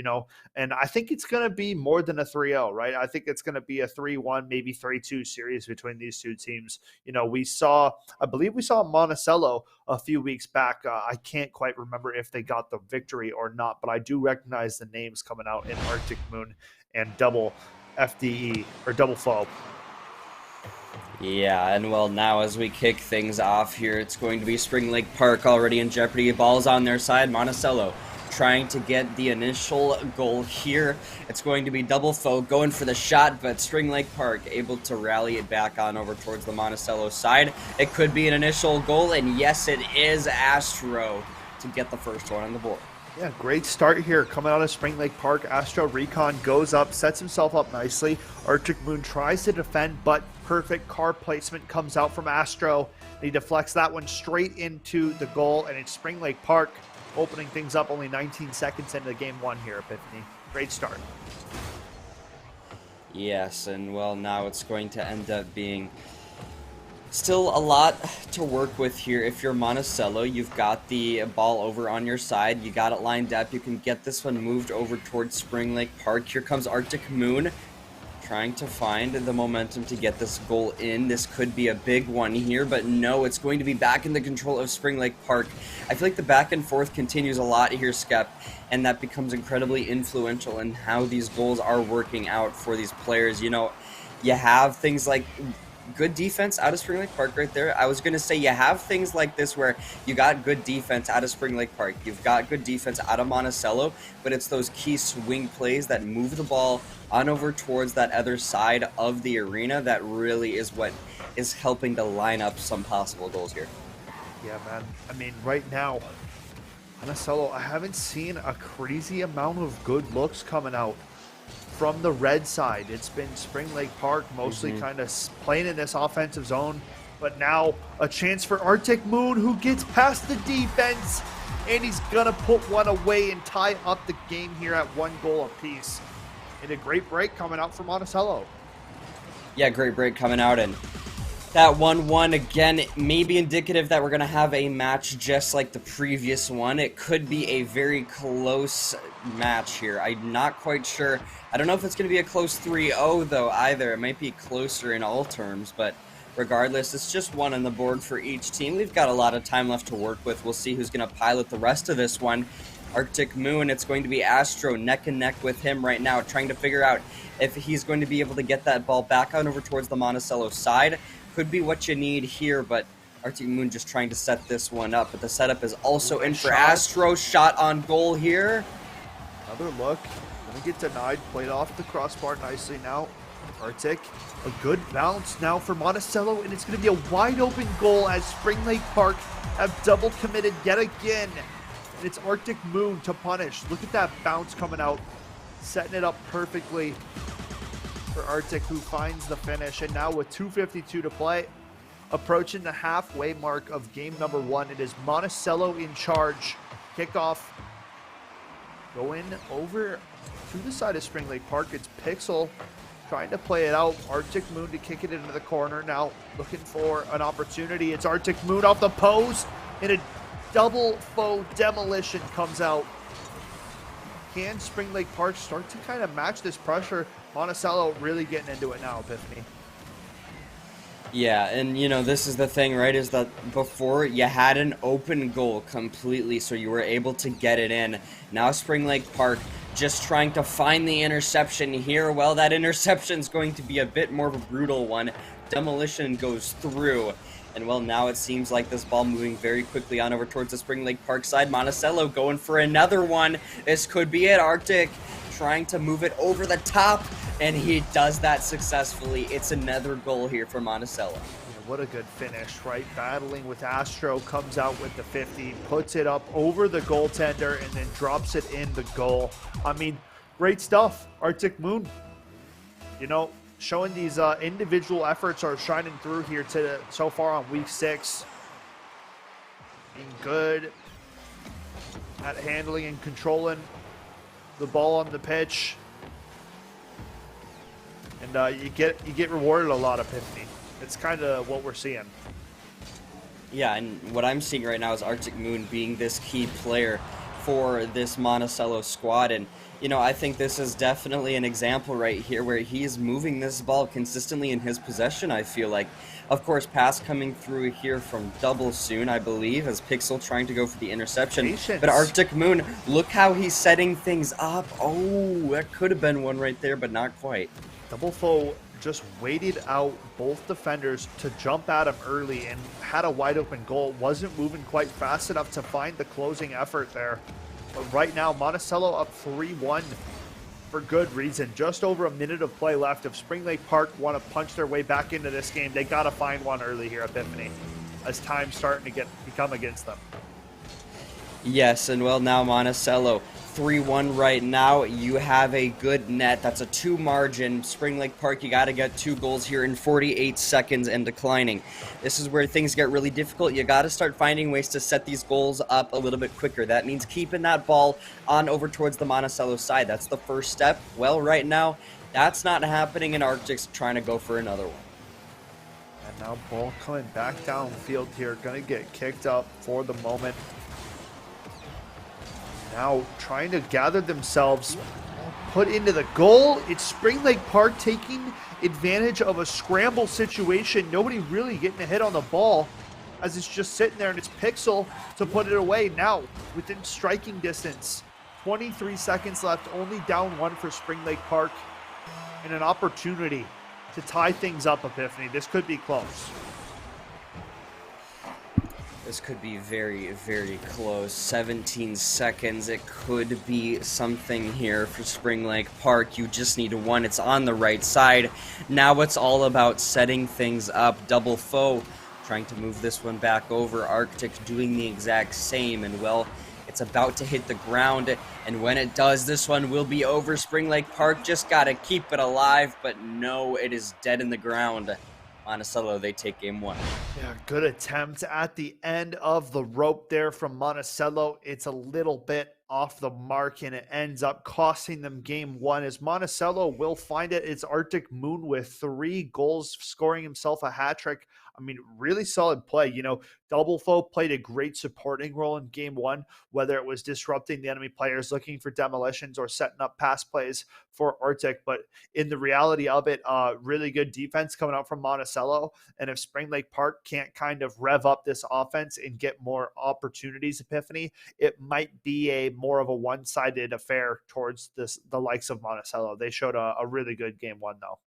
and I think it's going to be more than a 3-0, right? I think it's going to be a 3-1, maybe 3-2 series between these two teams. I believe we saw Monticello a few weeks back. I can't quite remember if they got the victory or not, but I do recognize the names coming out in Arctic Moon and Double FDE or Double Foe. Yeah, and well, now as we kick things off here, it's going to be Spring Lake Park already in jeopardy. Ball's on their side. Monticello trying to get the initial goal here. It's going to be Double Foe going for the shot, but Spring Lake Park able to rally it back on over towards the Monticello side. It could be an initial goal, and yes, it is Astro to get the first one on the board. Yeah, great start here coming out of Spring Lake Park. Astro Recon goes up, sets himself up nicely. Arctic Moon tries to defend, but perfect car placement comes out from Astro. He deflects that one straight into the goal, and it's Spring Lake Park opening things up only 19 seconds into the game one here, Epiphany. Great start. Yes, and well, now it's going to end up being still a lot to work with here. If you're Monticello, you've got the ball over on your side. You got it lined up. You can get this one moved over towards Spring Lake Park. Here comes Arctic Moon trying to find the momentum to get this goal in. This could be a big one here, but no, it's going to be back in the control of Spring Lake Park. I feel like the back and forth continues a lot here, Skep, and that becomes incredibly influential in how these goals are working out for these players. You have things like good defense out of Spring Lake Park right there. I was going to say you have things like this where you got good defense out of Spring Lake Park. You've got good defense out of Monticello, but it's those key swing plays that move the ball on over towards that other side of the arena that really is what is helping to line up some possible goals here. Yeah, man. I mean, right now, Monticello, I haven't seen a crazy amount of good looks coming out from the red side. It's been Spring Lake Park mostly kind of playing in this offensive zone, but now a chance for Arctic Moon, who gets past the defense, and he's gonna put one away and tie up the game here at 1 goal apiece. And a great break coming out for Monticello. Yeah, great break coming out, and that 1-1 again may be indicative that we're going to have a match just like the previous one. It could be a very close match here. I'm not quite sure. I don't know if it's going to be a close 3-0 though either. It might be closer in all terms, but regardless, it's just one on the board for each team. We've got a lot of time left to work with. We'll see who's going to pilot the rest of this one. Arctic Moon, it's going to be Astro neck and neck with him right now, trying to figure out if he's going to be able to get that ball back on over towards the Monticello side. Could be what you need here, but Arctic Moon just trying to set this one up. But the setup is also in for Astro. Shot on goal here. Another look. Gonna get denied. Played off the crossbar nicely now. Arctic. A good bounce now for Monticello, and it's going to be a wide open goal as Spring Lake Park have double committed yet again. And it's Arctic Moon to punish. Look at that bounce coming out. Setting it up perfectly. for Arctic, who finds the finish. And now with 2:52 to play, approaching the halfway mark of game number 1, it is Monticello in charge. Kickoff going over to the side of Spring Lake Park. It's Pixel trying to play it out. Arctic Moon to kick it into the corner. Now looking for an opportunity. It's Arctic Moon off the post, and a double faux demolition comes out. Can Spring Lake Park start to kind of match this pressure? Monticello really getting into it now, Epiphany. Yeah, and this is the thing, right, is that before you had an open goal completely, so you were able to get it in. Now Spring Lake Park just trying to find the interception here. Well, that interception's going to be a bit more of a brutal one. Demolition goes through. And well, now it seems like this ball moving very quickly on over towards the Spring Lake Park side. Monticello going for another one. This could be it. Arctic trying to move it over the top, and he does that successfully. It's another goal here for Monticello. Yeah, what a good finish, right? Battling with Astro, comes out with the 50, puts it up over the goaltender, and then drops it in the goal. I mean, great stuff. Arctic Moon, showing these individual efforts are shining through here so far on week 6. Being good at handling and controlling the ball on the pitch, and you get rewarded a lot, Epiphany. It's kind of what we're seeing. Yeah, and what I'm seeing right now is Arctic Moon being this key player for this Monticello squad, and I think this is definitely an example right here where he's moving this ball consistently in his possession, I feel like. Of course, pass coming through here from Double soon, I believe, as Pixel trying to go for the interception. Patience. But Arctic Moon, look how he's setting things up. Oh, that could have been one right there, but not quite. Double Foe just waited out both defenders to jump at him early and had a wide open goal. Wasn't moving quite fast enough to find the closing effort there. But right now, Monticello up 3-1 for good reason. Just over a minute of play left. If Spring Lake Park want to punch their way back into this game, they got to find one early here, Epiphany, as time's starting to become against them. Yes, and well, now Monticello 3-1 right now. You have a good net. That's a 2 margin. Spring Lake Park, you got to get 2 goals here in 48 seconds and declining. This is where things get really difficult. You got to start finding ways to set these goals up a little bit quicker. That means keeping that ball on over towards the Monticello side. That's the first step. Well, right now, that's not happening, and Arctic's trying to go for another one. And now ball coming back downfield here. Going to get kicked up for the moment. Now trying to gather themselves, put into the goal. It's Spring Lake Park taking advantage of a scramble situation. Nobody really getting a hit on the ball as it's just sitting there, and it's Pixel to put it away. Now within striking distance, 23 seconds left, only down 1 for Spring Lake Park, and an opportunity to tie things up, Epiphany. This could be close. This could be very, very close. 17 seconds. It could be something here for Spring Lake Park. You just need 1. It's on the right side. Now it's all about setting things up. Double Foe trying to move this one back over. Arctic doing the exact same. And well, it's about to hit the ground. And when it does, this one will be over. Spring Lake Park just got to keep it alive. But no, it is dead in the ground. Monticello, they take game 1. Yeah, good attempt at the end of the rope there from Monticello. It's a little bit off the mark, and it ends up costing them game 1 as Monticello will find it. It's Arctic Moon with 3 goals, scoring himself a hat trick. I mean, really solid play. Double Foe played a great supporting role in game 1, whether it was disrupting the enemy players, looking for demolitions, or setting up pass plays for Arctic. But in the reality of it, really good defense coming out from Monticello. And if Spring Lake Park can't kind of rev up this offense and get more opportunities, Epiphany, it might be a more of a one-sided affair towards the likes of Monticello. They showed a really good game 1, though.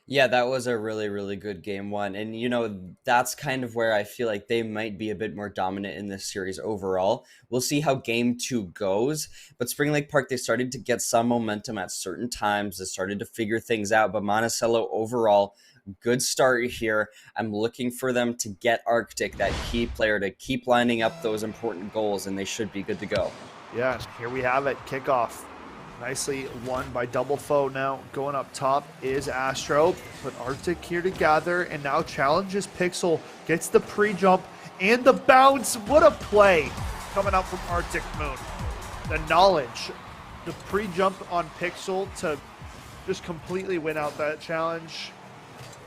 Yeah, that was a really, really good game 1. And, that's kind of where I feel like they might be a bit more dominant in this series overall. We'll see how game 2 goes. But Spring Lake Park, they started to get some momentum at certain times. They started to figure things out. But Monticello overall, good start here. I'm looking for them to get Arctic, that key player, to keep lining up those important goals, and they should be good to go. Yeah, here we have it. Kickoff Nicely won by Double Foe. Now going up top is Astro, but Arctic here to gather, and now challenges Pixel, gets the pre-jump and the bounce. What a play coming out from Arctic Moon. The knowledge, the pre-jump on Pixel to just completely win out that challenge.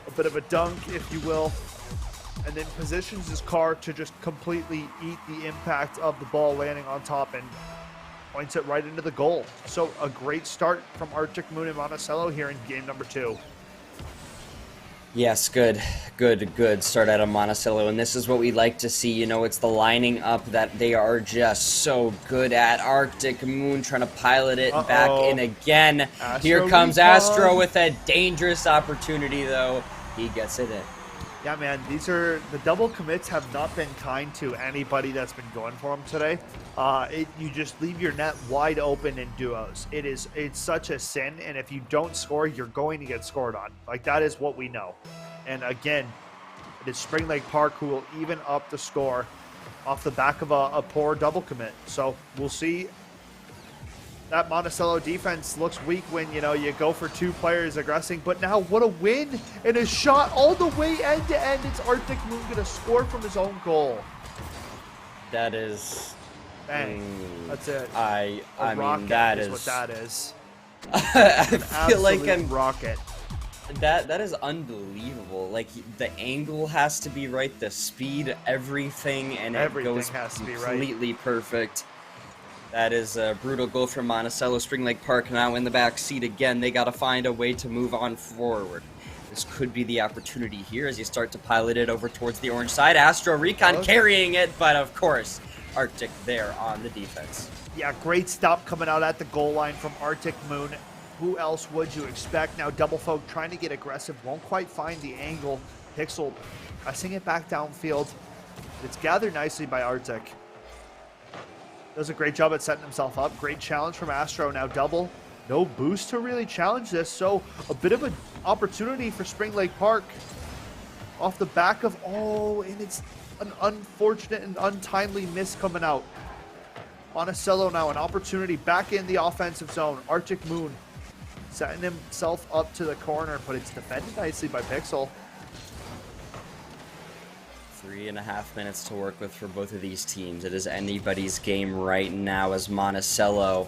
A bit of a dunk, if you will, and then positions his car to just completely eat the impact of the ball landing on top and points it right into the goal. So a great start from Arctic Moon and Monticello here in game number 2. Yes, good start out of Monticello, and this is what we like to see. You know, it's the lining up that they are just so good at. Arctic Moon trying to pilot it back in again. Here comes Astro with a dangerous opportunity, though. He gets it in. Yeah, man, the double commits have not been kind to anybody that's been going for them today. You just leave your net wide open in duos. It's such a sin, and if you don't score, you're going to get scored on. Like, that is what we know. And again, it is Spring Lake Park who will even up the score off the back of a poor double commit. So we'll see. That Monticello defense looks weak when, you know, you go for 2 players aggressing, but now what a win and a shot all the way end to end. It's Arctic Moon going to score from his own goal. That is... Bang. That's it. I mean, that is what that is. I feel like I'm... rocket. That is unbelievable. Like, the angle has to be right, the speed, everything, and everything goes has to be completely perfect. That is a brutal goal from Monticello. Spring Lake Park now in the back seat again. They got to find a way to move on forward. This could be the opportunity here as you start to pilot it over towards the orange side. Astro Recon carrying it, but of course, Arctic there on the defense. Yeah, great stop coming out at the goal line from Arctic Moon. Who else would you expect? Now Double Folk trying to get aggressive, won't quite find the angle. Pixel pressing it back downfield. It's gathered nicely by Arctic. Does a great job at setting himself up. Great challenge from Astro. Now Double. No boost to really challenge this, so a bit of an opportunity for Spring Lake Park. Off the back of, and it's an unfortunate and untimely miss coming out. Monticello now an opportunity back in the offensive zone. Arctic Moon setting himself up to the corner, but it's defended nicely by Pixel. 3.5 minutes to work with for both of these teams. It is anybody's game right now as Monticello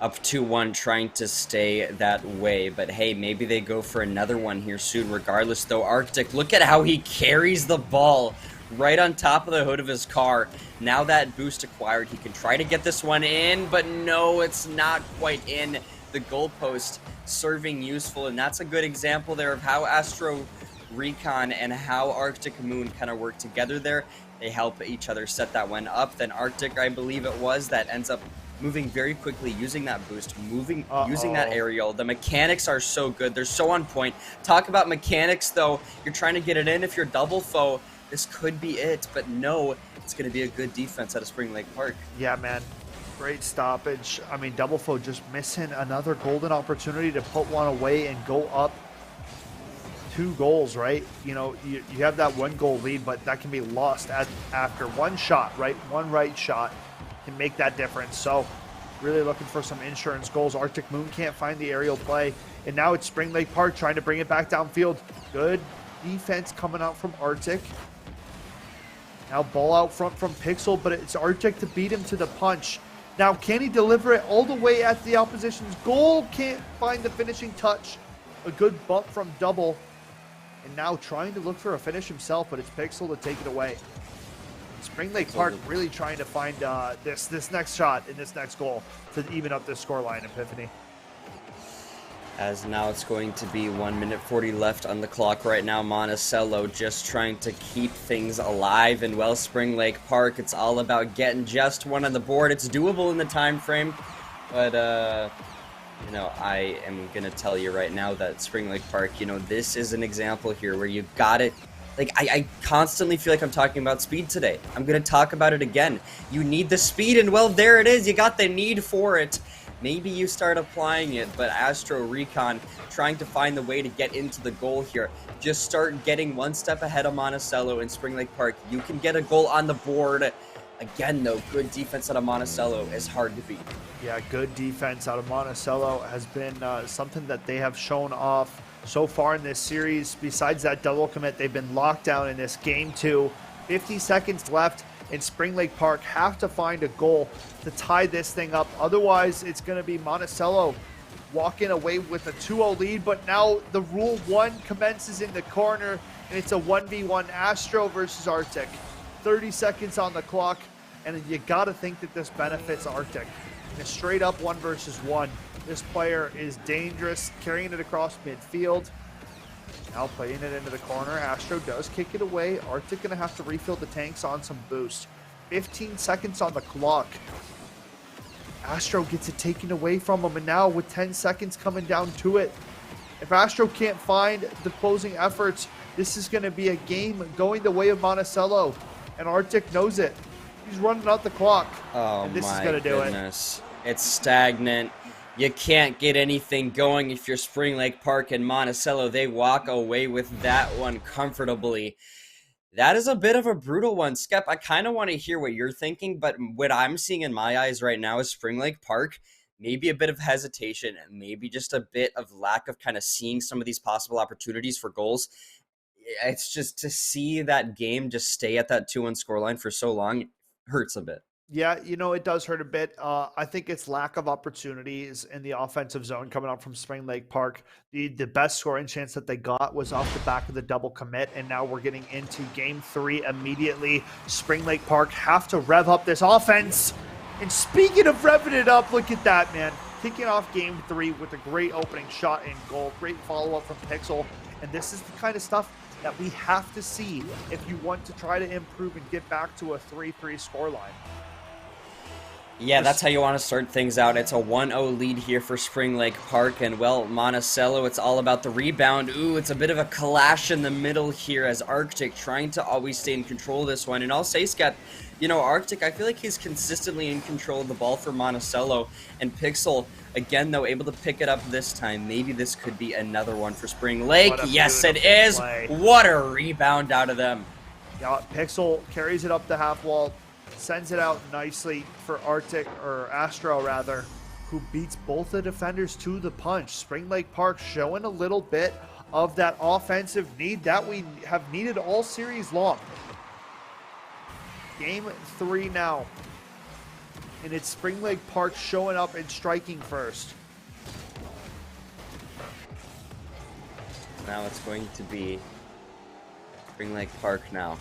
up 2-1 trying to stay that way. But hey, maybe they go for another one here soon. Regardless though, Arctic, look at how he carries the ball right on top of the hood of his car. Now that boost acquired, he can try to get this one in, but no, it's not quite in. The goalpost serving useful, and that's a good example there of how Astro Recon and how Arctic Moon kind of work together there. They help each other set that one up. Then Arctic, I believe it was, that ends up moving very quickly, using that boost, using that aerial. The mechanics are so good. They're so on point. Talk about mechanics, though. You're trying to get it in. If you're Double Foe, this could be it. But no, it's going to be a good defense out of Spring Lake Park. Yeah, man. Great stoppage. I mean, Double Foe just missing another golden opportunity to put one away and go up 2 goals, right? You know, you have that 1-goal lead, but that can be lost after one shot, right? One right shot can make that difference. So really looking for some insurance goals. Arctic Moon can't find the aerial play, and now it's Spring Lake Park trying to bring it back downfield. Good defense coming out from Arctic. Now ball out front from Pixel, but it's Arctic to beat him to the punch. Now can he deliver it all the way at the opposition's goal? Can't find the finishing touch. A good bump from Double. And now trying to look for a finish himself, but it's Pixel to take it away. Spring Lake Park really trying to find this next shot in this next goal to even up this scoreline, Epiphany. As now it's going to be 1 minute 40 left on the clock right now. Monticello just trying to keep things alive in Spring Lake Park. It's all about getting just one on the board. It's doable in the time frame, but you know, I am gonna tell you right now that Spring Lake Park, you know, this is an example here where you got it. Like, I constantly feel like I'm talking about speed today. I'm gonna talk about it again. You need the speed, and well, there it is. You got the need for it. Maybe you start applying it, but Astro Recon trying to find the way to get into the goal here. Just start getting one step ahead of Monticello in Spring Lake Park. You can get a goal on the board. Again, though, good defense out of Monticello is hard to beat. Yeah, good defense out of Monticello has been something that they have shown off so far in this series. Besides that double commit, they've been locked down in this game too. 50 seconds left in Spring Lake Park. Have to find a goal to tie this thing up. Otherwise, it's going to be Monticello walking away with a 2-0 lead. But now the Rule 1 commences in the corner, and it's a 1v1 Astro versus Arctic. 30 seconds on the clock, and you got to think that this benefits Arctic. In a straight up 1 versus 1, this player is dangerous, carrying it across midfield. Now playing it into the corner. Astro does kick it away. Arctic going to have to refill the tanks on some boost. 15 seconds on the clock. Astro gets it taken away from him, and now with 10 seconds coming down to it, if Astro can't find the closing efforts, this is going to be a game going the way of Monticello, and Arctic knows it. He's running out the clock. Oh, and this my is going to do goodness. It's stagnant. You can't get anything going if you're Spring Lake Park and Monticello. They walk away with that one comfortably. That is a bit of a brutal one. Skep, I kind of want to hear what you're thinking, but what I'm seeing in my eyes right now is Spring Lake Park, maybe a bit of hesitation, maybe just a bit of lack of kind of seeing some of these possible opportunities for goals. It's just to see that game just stay at that 2-1 scoreline for so long hurts a bit. Yeah, you know, it does hurt a bit. I think it's lack of opportunities in the offensive zone coming up from Spring Lake Park. The best scoring chance that they got was off the back of the double commit, and now we're getting into game 3 immediately. Spring Lake Park have to rev up this offense. And speaking of revving it up, look at that, man. Kicking off game 3 with a great opening shot and goal. Great follow-up from Pixel. And this is the kind of stuff that we have to see if you want to try to improve and get back to a 3-3 scoreline. Yeah, that's how you want to start things out. It's a 1-0 lead here for Spring Lake Park, and well, Monticello, it's all about the rebound. Ooh, it's a bit of a clash in the middle here as Arctic trying to always stay in control of this one. And I'll say, Scott, you know, Arctic, I feel like he's consistently in control of the ball for Monticello, and Pixel, again, though, able to pick it up this time. Maybe this could be another one for Spring Lake. Yes, it is. Play. What a rebound out of them. Yeah, Pixel carries it up the half wall, sends it out nicely for Arctic, or Astro rather, who beats both the defenders to the punch. Spring Lake Park showing a little bit of that offensive need that we have needed all series long. Game 3 now, and it's Spring Lake Park showing up and striking first. Now it's going to be Spring Lake Park now.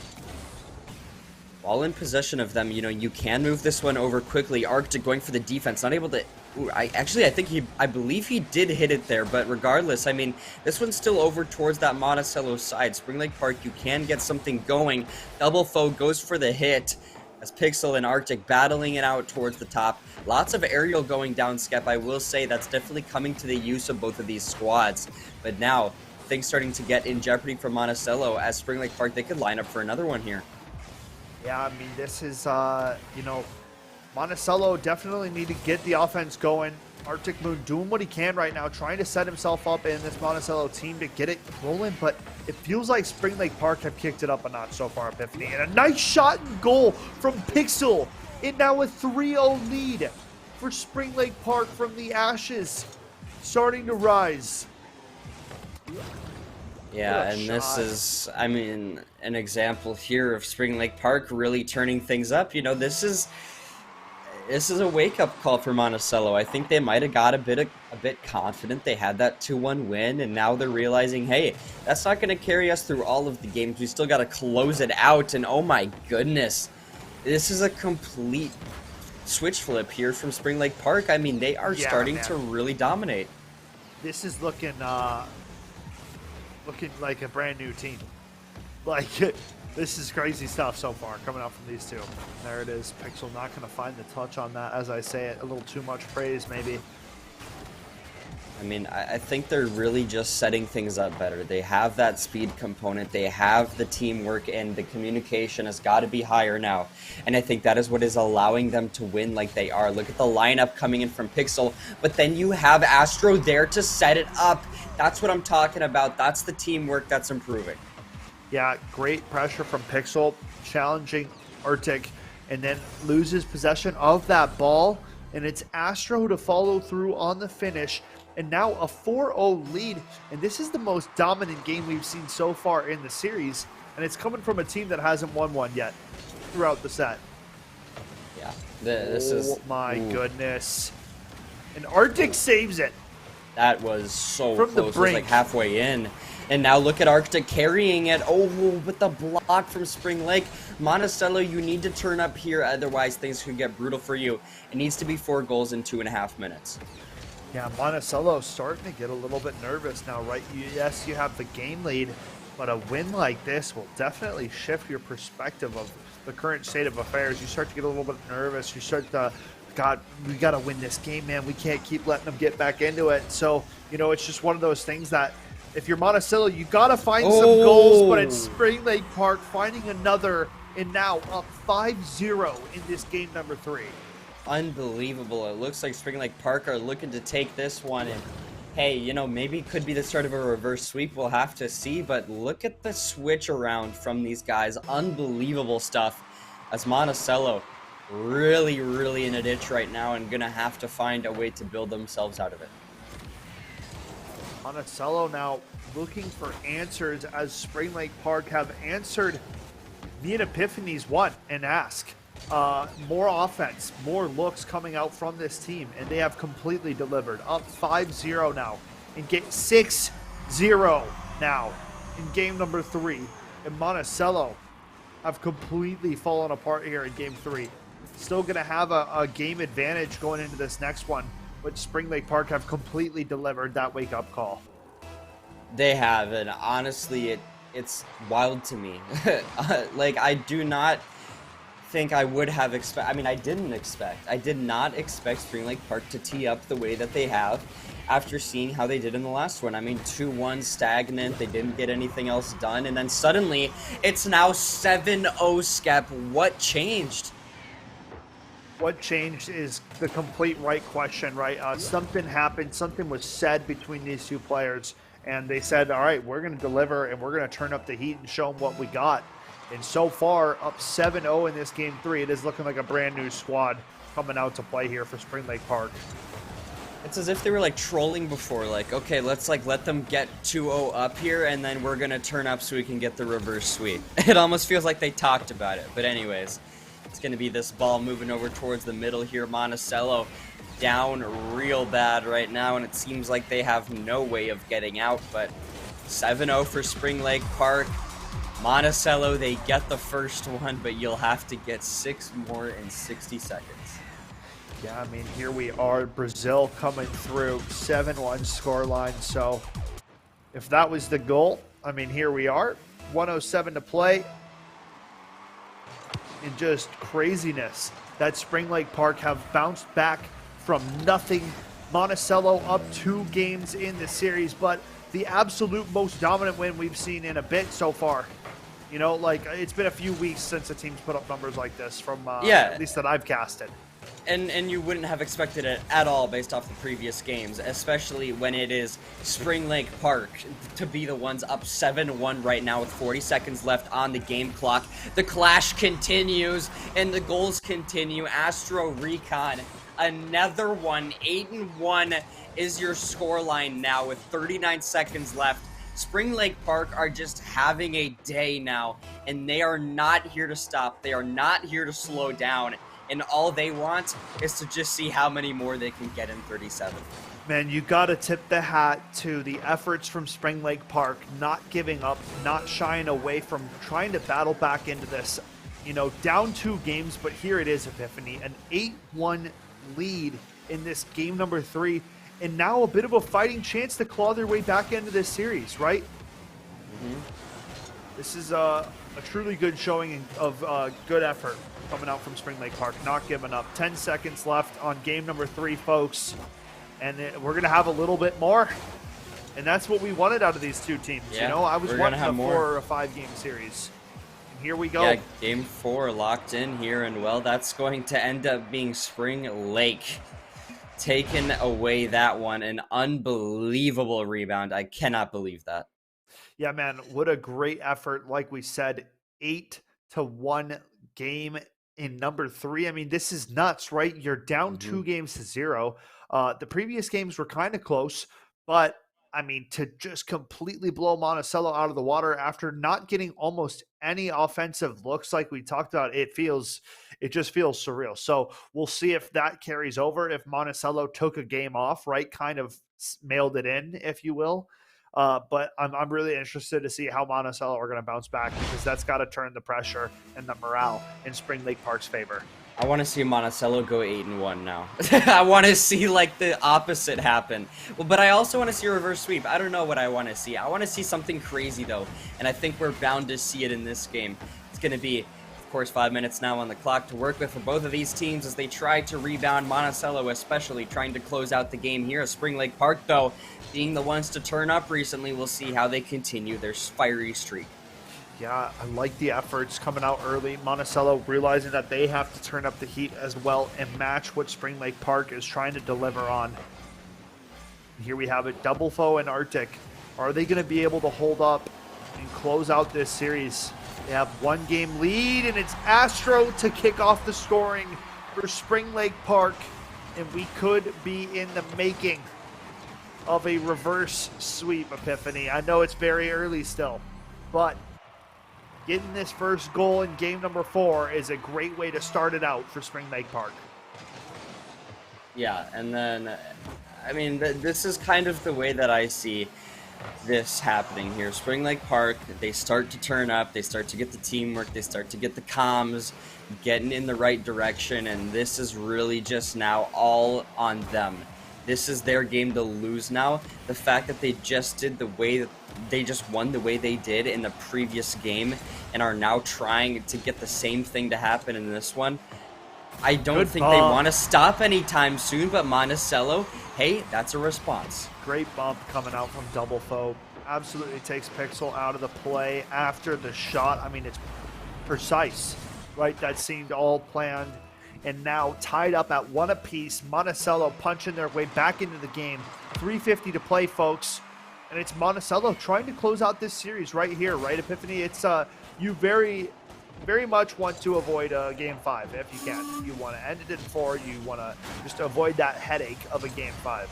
While in possession of them, you know, you can move this one over quickly. Arctic going for the defense, not able to... Ooh, I believe he did hit it there, but regardless, I mean, this one's still over towards that Monticello side. Spring Lake Park, you can get something going. Double foe goes for the hit as Pixel and Arctic battling it out towards the top. Lots of aerial going down, Skep. I will say that's definitely coming to the use of both of these squads. But now, things starting to get in jeopardy for Monticello as Spring Lake Park, they could line up for another one here. Yeah, I mean, this is, you know, Monticello definitely need to get the offense going. Arctic Moon doing what he can right now, trying to set himself up in this Monticello team to get it rolling, but it feels like Spring Lake Park have kicked it up a notch so far, Epiphany. And a nice shot and goal from Pixel. And now a 3-0 lead for Spring Lake Park from the ashes, starting to rise. Yeah, and this is, I mean, an example here of Spring Lake Park really turning things up. You know, this is a wake-up call for Monticello. I think they might have got a bit confident. They had that 2-1 win, and now they're realizing, hey, that's not going to carry us through all of the games. We still got to close it out, and oh my goodness, this is a complete switch flip here from Spring Lake Park. I mean, they are starting to really dominate. This is looking like a brand new team. Like, this is crazy stuff so far coming out from these two. There it is. Pixel not going to find the touch on that, as I say it. A little too much praise, maybe. I mean, I think they're really just setting things up better. They have that speed component. They have the teamwork, and the communication has got to be higher now. And I think that is what is allowing them to win like they are. Look at the lineup coming in from Pixel, but then you have Astro there to set it up. That's what I'm talking about. That's the teamwork that's improving. Yeah, great pressure from Pixel, challenging Arctic. and then loses possession of that ball. And it's Astro to follow through on the finish. And now a 4-0 lead. And this is the most dominant game we've seen so far in the series. And it's coming from a team that hasn't won one yet throughout the set. Yeah, this is... Oh my goodness. And Arctic saves it. That was so From the close. It was brink. like halfway in. And now look at Arctic carrying it. Oh, with the block from Spring Lake. Monticello, you need to turn up here, otherwise things could get brutal for you. It needs to be 4 goals in 2.5 minutes. Yeah, Monticello's starting to get a little bit nervous now, right? Yes, you have the game lead, but a win like this will definitely shift your perspective of the current state of affairs. You start to get a little bit nervous. You start to, God, we got to win this game, man. We can't keep letting them get back into it. So, you know, it's just one of those things that if you're Monticello, you got to find some goals, but it's Spring Lake Park finding another, and now up 5-0 in this game number 3. Unbelievable. It looks like Spring Lake Park are looking to take this one, and hey, you know, maybe it could be the start of a reverse sweep. We'll have to see, but look at the switch around from these guys. Unbelievable stuff, as Monticello really in a ditch right now and gonna have to find a way to build themselves out of it. Monticello now looking for answers, as Spring Lake Park have answered me and Epiphany's one and ask. More offense, more looks coming out from this team, and they have completely delivered. Up 5-0 now, and get 6-0 now in game number 3. And Monticello have completely fallen apart here in game 3. Still going to have a game advantage going into this next one, but Spring Lake Park have completely delivered that wake-up call. They have, and honestly, it's wild to me. Like, I do not think I would have I did not expect Spring Lake Park to tee up the way that they have after seeing how they did in the last one. I mean, 2-1 stagnant, they didn't get anything else done, and then suddenly it's now 7-0. Skep. What changed? What changed is the complete right question, right? Something happened, something was said between these two players, and they said, all right, we're going to deliver and we're going to turn up the heat and show them what we got. And so far, up 7-0 in this game 3, it is looking like a brand new squad coming out to play here for Spring Lake Park. It's as if they were like trolling before, like, okay, let's like let them get 2-0 up here and then we're gonna turn up so we can get the reverse sweep. It almost feels like they talked about it. But anyways, it's gonna be this ball moving over towards the middle here. Monticello down real bad right now, and it seems like they have no way of getting out, but 7-0 for Spring Lake Park. Monticello, they get the first one, but you'll have to get 6 more in 60 seconds. Yeah, I mean, here we are, Brazil coming through, 7-1 scoreline. So if that was the goal, I mean, here we are, 107 to play. And just craziness that Spring Lake Park have bounced back from nothing. Monticello up 2 games in the series, but the absolute most dominant win we've seen in a bit so far. You know, like, it's been a few weeks since the team's put up numbers like this from, at least that I've casted. And you wouldn't have expected it at all based off the previous games, especially when it is Spring Lake Park to be the ones up 7-1 right now with 40 seconds left on the game clock. The clash continues and the goals continue. Astro Recon, another one, 8-1 is your scoreline now with 39 seconds left. Spring Lake Park are just having a day now, and they are not here to stop. They are not here to slow down, and all they want is to just see how many more they can get in 37. Man, you got to tip the hat to the efforts from Spring Lake Park, not giving up, not shying away from trying to battle back into this. You know, down 2 games, but here it is, Epiphany, an 8-1 lead in this game number 3. And now a bit of a fighting chance to claw their way back into this series, right? Mm-hmm. This is a truly good showing of good effort coming out from Spring Lake Park, not giving up. 10 seconds left on game number 3, folks. And we're going to have a little bit more. And that's what we wanted out of these 2 teams. Yeah, you know, I was wanting a 4 or a 5 game series. And here we go. Yeah, game 4 locked in here. And, well, that's going to end up being Spring Lake taking away that one. An unbelievable rebound. I cannot believe that. Yeah, man, what a great effort. Like we said, 8-1 game in number 3. I mean, this is nuts, right? You're down Hmm. 2 games to 0. The previous games were kind of close, but I mean, to just completely blow Monticello out of the water after not getting almost any offensive looks like we talked about, it just feels surreal. So we'll see if that carries over, if Monticello took a game off, right? Kind of mailed it in, if you will. But I'm really interested to see how Monticello are going to bounce back, because that's got to turn the pressure and the morale in Spring Lake Park's favor. I want to see Monticello go 8-1 now. I want to see like the opposite happen. Well, but I also want to see a reverse sweep. I don't know what I want to see. I want to see something crazy though, and I think we're bound to see it in this game. It's going to be, of course, 5 minutes now on the clock to work with for both of these teams as they try to rebound. Monticello especially trying to close out the game here. Spring Lake Park, though, being the ones to turn up recently, we'll see how they continue their fiery streak. Yeah, I like the efforts coming out early. Monticello realizing that they have to turn up the heat as well and match what Spring Lake Park is trying to deliver on. Here we have it, Double Foe and Arctic. Are they going to be able to hold up and close out this series? They have 1 game lead, and it's Astro to kick off the scoring for Spring Lake Park. And we could be in the making of a reverse sweep, Epiphany. I know it's very early still, but getting this first goal in game number 4 is a great way to start it out for Spring Lake Park. Yeah, and then, I mean, this is kind of the way that I see this happening here. Spring Lake Park, they start to turn up, they start to get the teamwork, they start to get the comms getting in the right direction, and this is really just now all on them. This is their game to lose now. The fact that they just did the way that they just won the way they did in the previous game and are now trying to get the same thing to happen in this one, I don't think they want to stop anytime soon, but Monticello, hey, that's a response. Great bump coming out from Double Foe. Absolutely takes Pixel out of the play after the shot. I mean, it's precise, right? That seemed all planned. And now tied up at 1 apiece. Monticello punching their way back into the game. 3:50 to play, folks. And it's Monticello trying to close out this series right here, right, Epiphany? It's you very much want to avoid game 5 if you can. You want to end it in 4. You want to just avoid that headache of a game 5.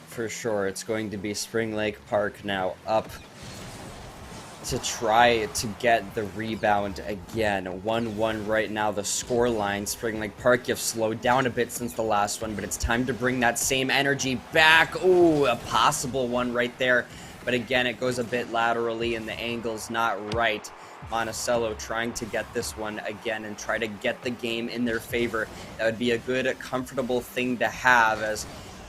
For sure, it's going to be Spring Lake Park now up to try to get the rebound again. 1-1 right now, the score line. Spring Lake Park, you've slowed down a bit since the last one, but it's time to bring that same energy back. Ooh, a possible one right there. But again, it goes a bit laterally and the angle's not right. Monticello trying to get this one again and try to get the game in their favor. That would be a good, comfortable thing to have, as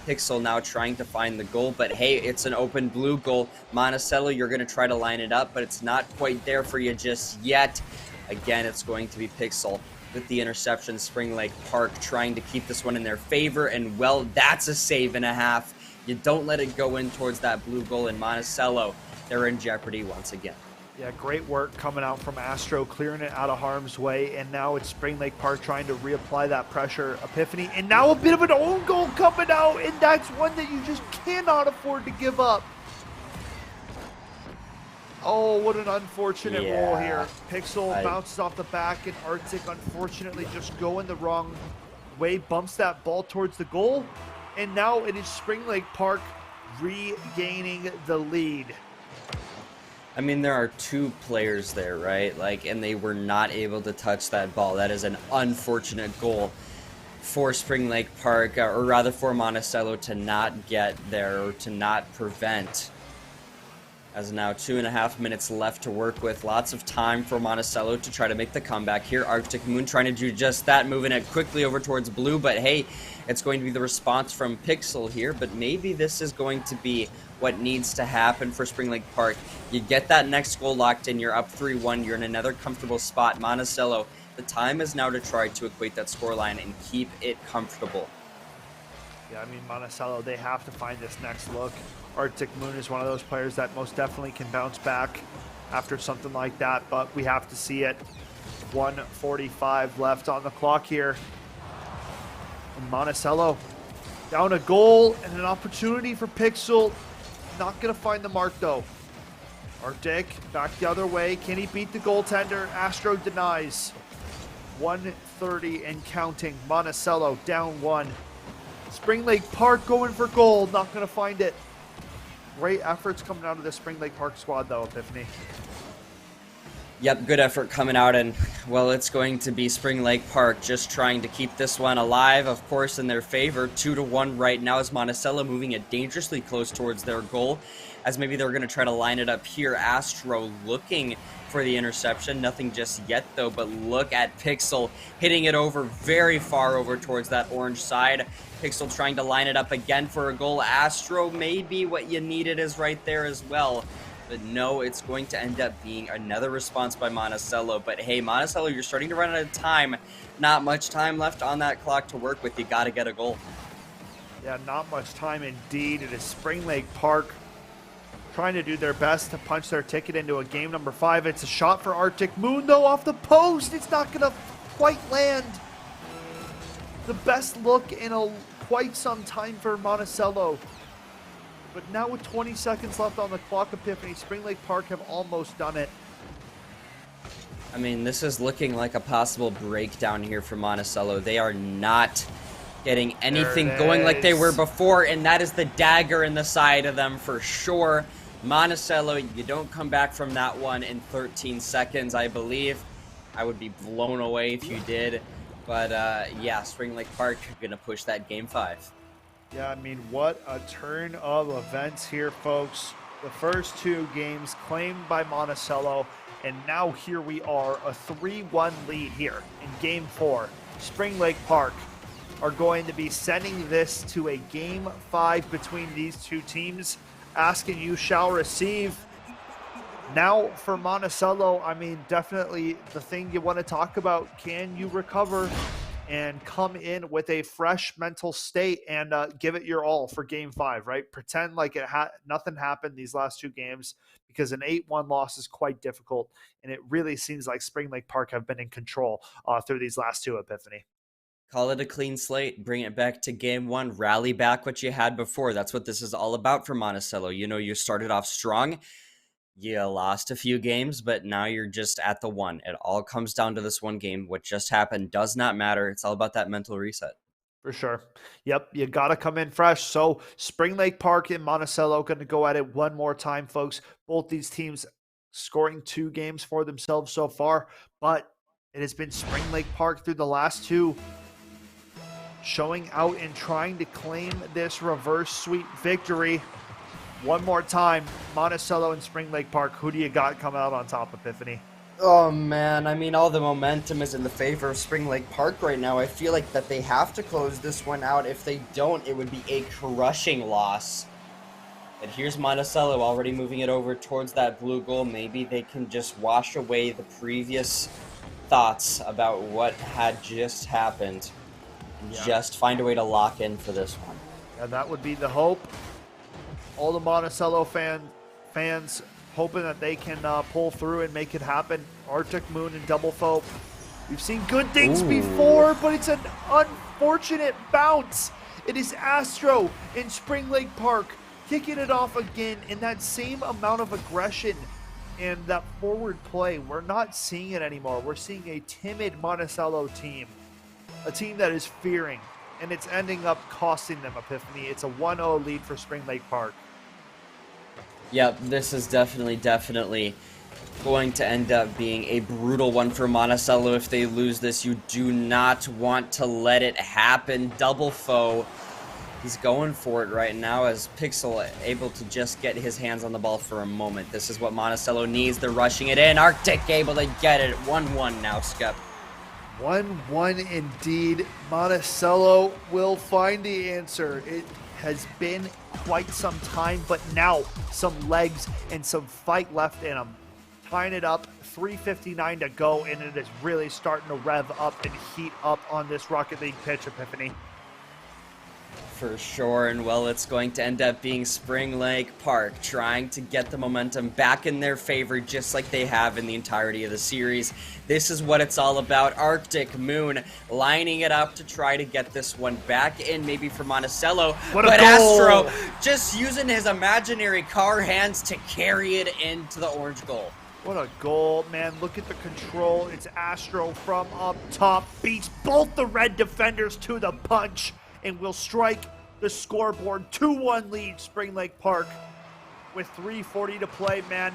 Pixel now trying to find the goal, but hey, it's an open blue goal. Monticello, you're going to try to line it up, but it's not quite there for you just yet. Again, it's going to be Pixel with the interception. Spring Lake Park trying to keep this one in their favor, and well, that's a save and a half. You don't let it go in towards that blue goal, and Monticello, they're in jeopardy once again. Yeah, great work coming out from Astro, clearing it out of harm's way, and now it's Spring Lake Park trying to reapply that pressure. Epiphany, and now a bit of an own goal coming out, and that's one that you just cannot afford to give up. Oh, what an unfortunate roll here. Pixel bounces off the back, and Arctic unfortunately just going the wrong way, bumps that ball towards the goal, and now it is Spring Lake Park regaining the lead. I mean, there are 2 players there, right? Like, and they were not able to touch that ball. That is an unfortunate goal for Spring Lake Park, or rather for Monticello to not get there or to not prevent. As now 2.5 minutes left to work with. Lots of time for Monticello to try to make the comeback here. Arctic Moon trying to do just that, moving it quickly over towards blue, but hey, it's going to be the response from Pixel here, but maybe this is going to be what needs to happen for Spring Lake Park. You get that next goal locked in, you're up 3-1, you're in another comfortable spot. Monticello, the time is now to try to equate that scoreline and keep it comfortable. Yeah, I mean, Monticello, they have to find this next look. Arctic Moon is one of those players that most definitely can bounce back after something like that, but we have to see it. 1:45 left on the clock here. And Monticello down a goal and an opportunity for Pixel. Not going to find the mark, though. Arctic back the other way. Can he beat the goaltender? Astro denies. 1:30 and counting. Monticello down 1. Spring Lake Park going for goal. Not going to find it. Great efforts coming out of the Spring Lake Park squad, though, Epiphany. Yep, good effort coming out, and, well, it's going to be Spring Lake Park just trying to keep this one alive, of course, in their favor. 2-1 right now as Monticello moving it dangerously close towards their goal, as maybe they're going to try to line it up here. Astro looking for the interception. Nothing just yet, though, but look at Pixel hitting it over very far over towards that orange side. Pixel trying to line it up again for a goal. Astro, maybe what you needed is right there as well. But no, it's going to end up being another response by Monticello. But hey, Monticello, you're starting to run out of time. Not much time left on that clock to work with. You got to get a goal. Yeah, not much time indeed. It is Spring Lake Park trying to do their best to punch their ticket into a game number 5. It's a shot for Arctic Moon, though, off the post. It's not going to quite land. The best look in quite some time for Monticello. But now with 20 seconds left on the clock, Epiphany, Spring Lake Park have almost done it. I mean, this is looking like a possible breakdown here for Monticello. They are not getting anything going like they were before, and that is the dagger in the side of them for sure. Monticello, you don't come back from that one in 13 seconds, I believe. I would be blown away if you did. But yeah, Spring Lake Park going to push that game 5. Yeah, I mean, what a turn of events here, folks. The first 2 games claimed by Monticello, and now here we are, a 3-1 lead here in Game 4. Spring Lake Park are going to be sending this to a Game 5 between these 2 teams. Asking you shall receive. Now for Monticello, I mean, definitely the thing you want to talk about. Can you recover and come in with a fresh mental state and give it your all for Game 5, right? Pretend like nothing happened these last 2 games, because an 8-1 loss is quite difficult, and it really seems like Spring Lake Park have been in control through these last 2, Epiphany. Call it a clean slate, bring it back to Game 1, rally back what you had before. That's what this is all about for Monticello. You know, you started off strong. You lost a few games, but now you're just at the 1. It all comes down to this 1 game. What just happened does not matter. It's all about that mental reset. For sure. Yep, you got to come in fresh. So Spring Lake Park and Monticello going to go at it one more time, folks. Both these teams scoring 2 games for themselves so far, but it has been Spring Lake Park through the last 2 showing out and trying to claim this reverse sweep victory. One more time, Monticello and Spring Lake Park. Who do you got coming out on top, Epiphany? Oh, man. I mean, all the momentum is in the favor of Spring Lake Park right now. I feel like that they have to close this one out. If they don't, it would be a crushing loss. But here's Monticello already moving it over towards that blue goal. Maybe they can just wash away the previous thoughts about what had just happened. And just find a way to lock in for this one. And that would be the hope. All the Monticello fans hoping that they can pull through and make it happen. Arctic Moon and Double Foe. We've seen good things before, but it's an unfortunate bounce. It is Astro in Spring Lake Park kicking it off again in that same amount of aggression and that forward play. We're not seeing it anymore. We're seeing a timid Monticello team, a team that is fearing, and it's ending up costing them, Epiphany. It's a 1-0 lead for Spring Lake Park. Yep, this is definitely going to end up being a brutal one for Monticello if they lose this. You do not want to let it happen. Double Foe, he's going for it right now as Pixel able to just get his hands on the ball for a moment. This is what Monticello needs. They're rushing it in. Arctic able to get it. 1-1 now, Skep. 1-1 indeed. Monticello will find the answer. It has been quite some time, but now some legs and some fight left in them. Tying it up, 3:59 to go, and it is really starting to rev up and heat up on this Rocket League pitch, Epiphany. For sure, and well, it's going to end up being Spring Lake Park trying to get the momentum back in their favor just like they have in the entirety of the series. This is what it's all about. Arctic Moon lining it up to try to get this one back in, maybe for Monticello. But Astro just using his imaginary car hands to carry it into the orange goal. What a goal, man. Look at the control. It's Astro from up top. Beats both the red defenders to the punch and will strike the scoreboard. 2-1 lead, Spring Lake Park. With 3:40 to play, man.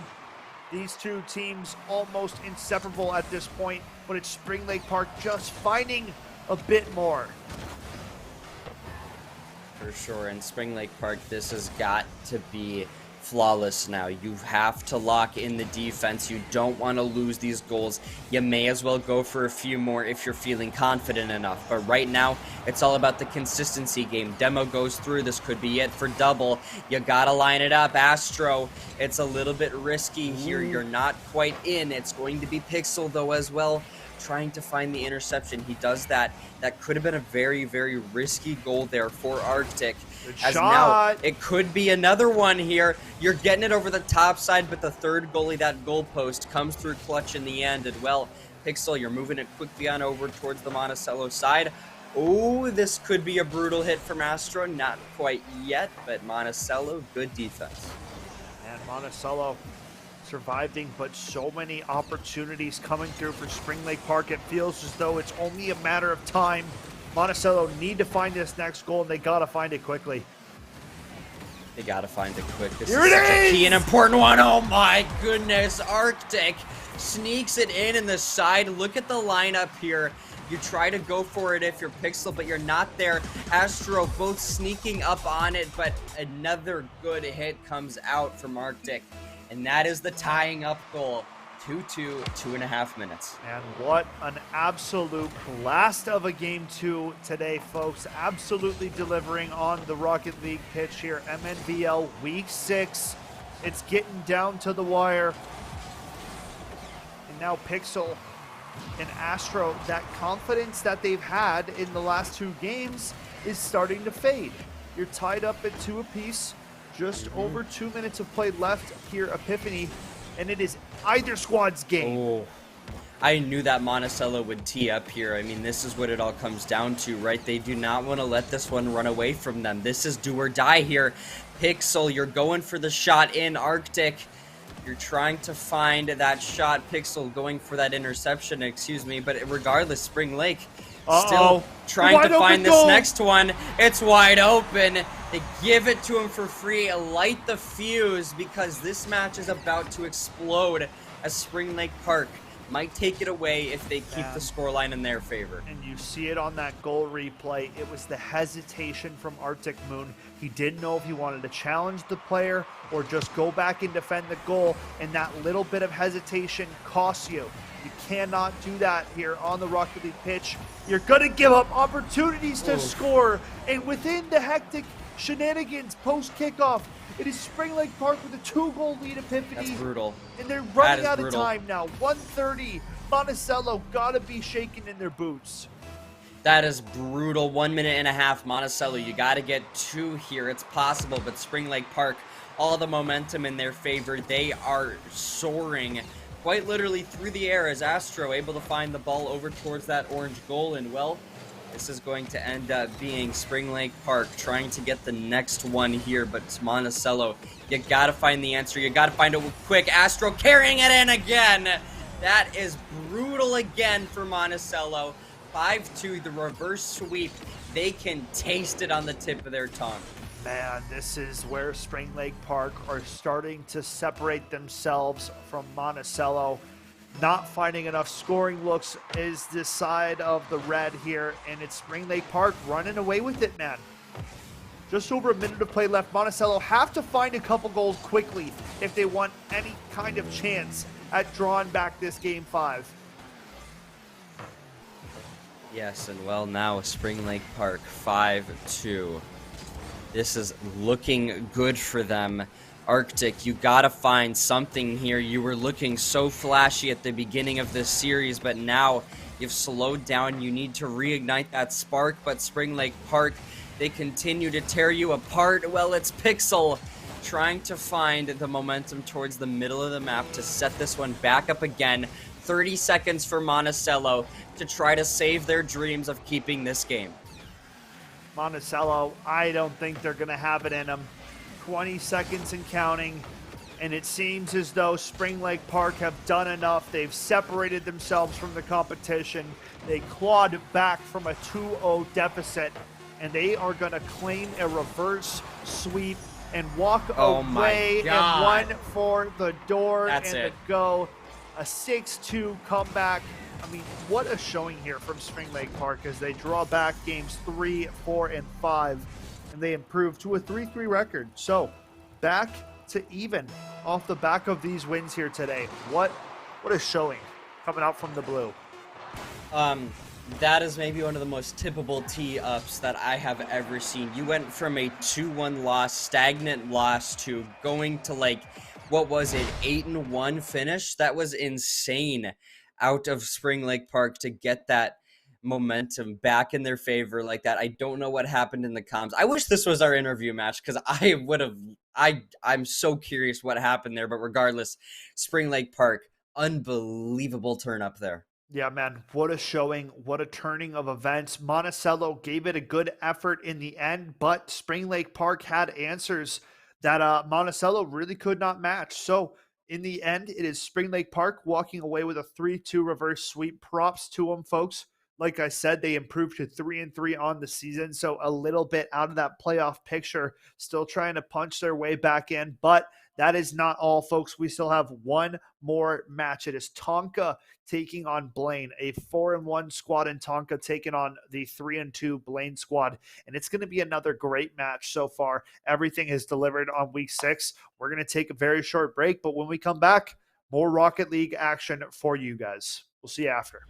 These two teams almost inseparable at this point, but it's Spring Lake Park just finding a bit more. For sure, in Spring Lake Park, this has got to be flawless now. You have to lock in the defense. You don't want to lose these goals. You may as well go for a few more if you're feeling confident enough. But right now, it's all about the consistency game. Demo goes through. This could be it for double. You got to line it up. Astro, it's a little bit risky here. You're not quite in. It's going to be Pixel, though, as well, trying to find the interception. He does that. That could have been a very, very risky goal there for Arctic. Good as shot. Now it could be another one here. You're getting it over the top side, but the third goalie, that goalpost, comes through clutch in the end. And well, Pixel, you're moving it quickly on over towards the Monticello side. Oh, this could be a brutal hit from Astro. Not quite yet, but Monticello, good defense. And Monticello surviving, but so many opportunities coming through for Spring Lake Park. It feels as though it's only a matter of time. Monticello need to find this next goal, and they got to find it quickly. They got to find it quick. This Here is it such a is! key and important one. Oh my goodness. Arctic sneaks it in the side. Look at the lineup here. You try to go for it if you're Pixel, but you're not there. Astro both sneaking up on it, but another good hit comes out from Arctic. And that is the tying up goal. 2-2, 2.5 minutes. And what an absolute blast of a game two today, folks. Absolutely delivering on the Rocket League pitch here. Mnvl Week 6. It's getting down to the wire. And now Pixel and Astro, that confidence that they've had in the last two games is starting to fade. You're tied up at 2 apiece. Just over 2 minutes of play left here, Epiphany, and it is either squad's game. Oh, I knew that Monticello would tee up here. I mean, this is what it all comes down to, right? They do not want to let this one run away from them. This is do or die here. Pixel, you're going for the shot in. Arctic, you're trying to find that shot. Pixel going for that interception, excuse me. But regardless, Spring Lake still trying to find this next one. It's wide open. They give it to him for free. Light the fuse because this match is about to explode as Spring Lake Park might take it away if they keep the scoreline in their favor. And you see it on that goal replay. It was the hesitation from Arctic Moon. He didn't know if he wanted to challenge the player or just go back and defend the goal, and that little bit of hesitation costs you. You cannot do that here on the Rocket League pitch. You're going to give up opportunities to score, and within the hectic shenanigans post-kickoff, it is Spring Lake Park with a 2-goal lead, Epiphany. That's brutal. And they're running out of time now. 1:30. Monticello got to be shaking in their boots. That is brutal. 1.5 minutes. Monticello, you got to get 2 here. It's possible, but Spring Lake Park, all the momentum in their favor. They are soaring quite literally through the air as Astro able to find the ball over towards that orange goal. And well, this is going to end up being Spring Lake Park trying to get the next one here, but it's Monticello. You got to find the answer. You got to find it quick. Astro carrying it in again. That is brutal again for Monticello. 5-2, the reverse sweep. They can taste it on the tip of their tongue. Man, this is where Spring Lake Park are starting to separate themselves from Monticello. Not finding enough scoring looks is the side of the red here, and it's Spring Lake Park running away with it, man. Just over a minute to play left. Monticello have to find a couple goals quickly if they want any kind of chance at drawing back this Game 5. Yes, and well, now Spring Lake Park 5-2. This is looking good for them. Arctic, you gotta find something here. You were looking so flashy at the beginning of this series, but now you've slowed down. You need to reignite that spark, but Spring Lake Park, They continue to tear you apart. Well, it's Pixel trying to find the momentum towards the middle of the map to set this one back up again. 30 seconds for Monticello to try to save their dreams of keeping this game. Monticello, I don't think they're going to have it in them. 20 seconds and counting, and it seems as though Spring Lake Park have done enough. They've separated themselves from the competition. They clawed back from a 2-0 deficit, and they are going to claim a reverse sweep and walk away and one for the door. That's and it. the go. A 6-2 comeback. I mean, what a showing here from Spring Lake Park as they draw back games 3, 4, and 5, and they improve to a 3-3 record. So back to even off the back of these wins here today. What a showing coming out from the blue. That is maybe one of the most tippable tee-ups that I have ever seen. You went from a 2-1 loss, stagnant loss, to going to, like, what was it, 8-1 finish? That was insane out of Spring Lake Park to get that momentum back in their favor like that. I don't know what happened in the comms. I wish this was our interview match, because I'm so curious what happened there. But regardless, Spring Lake Park, unbelievable turn up there. Yeah, man, what a showing, what a turning of events. Monticello gave it a good effort in the end, but Spring Lake Park had answers that Monticello really could not match. So in the end, it is Spring Lake Park walking away with a 3-2 reverse sweep. Props to them, folks. Like I said, they improved to 3-3 on the season, so a little bit out of that playoff picture, still trying to punch their way back in, but that is not all, folks. We still have one more match. It is Tonka taking on Blaine, a 4-1 squad in Tonka taking on the 3-2 Blaine squad, and it's going to be another great match so far. Everything is delivered on week 6. We're going to take a very short break, but when we come back, more Rocket League action for you guys. We'll see you after.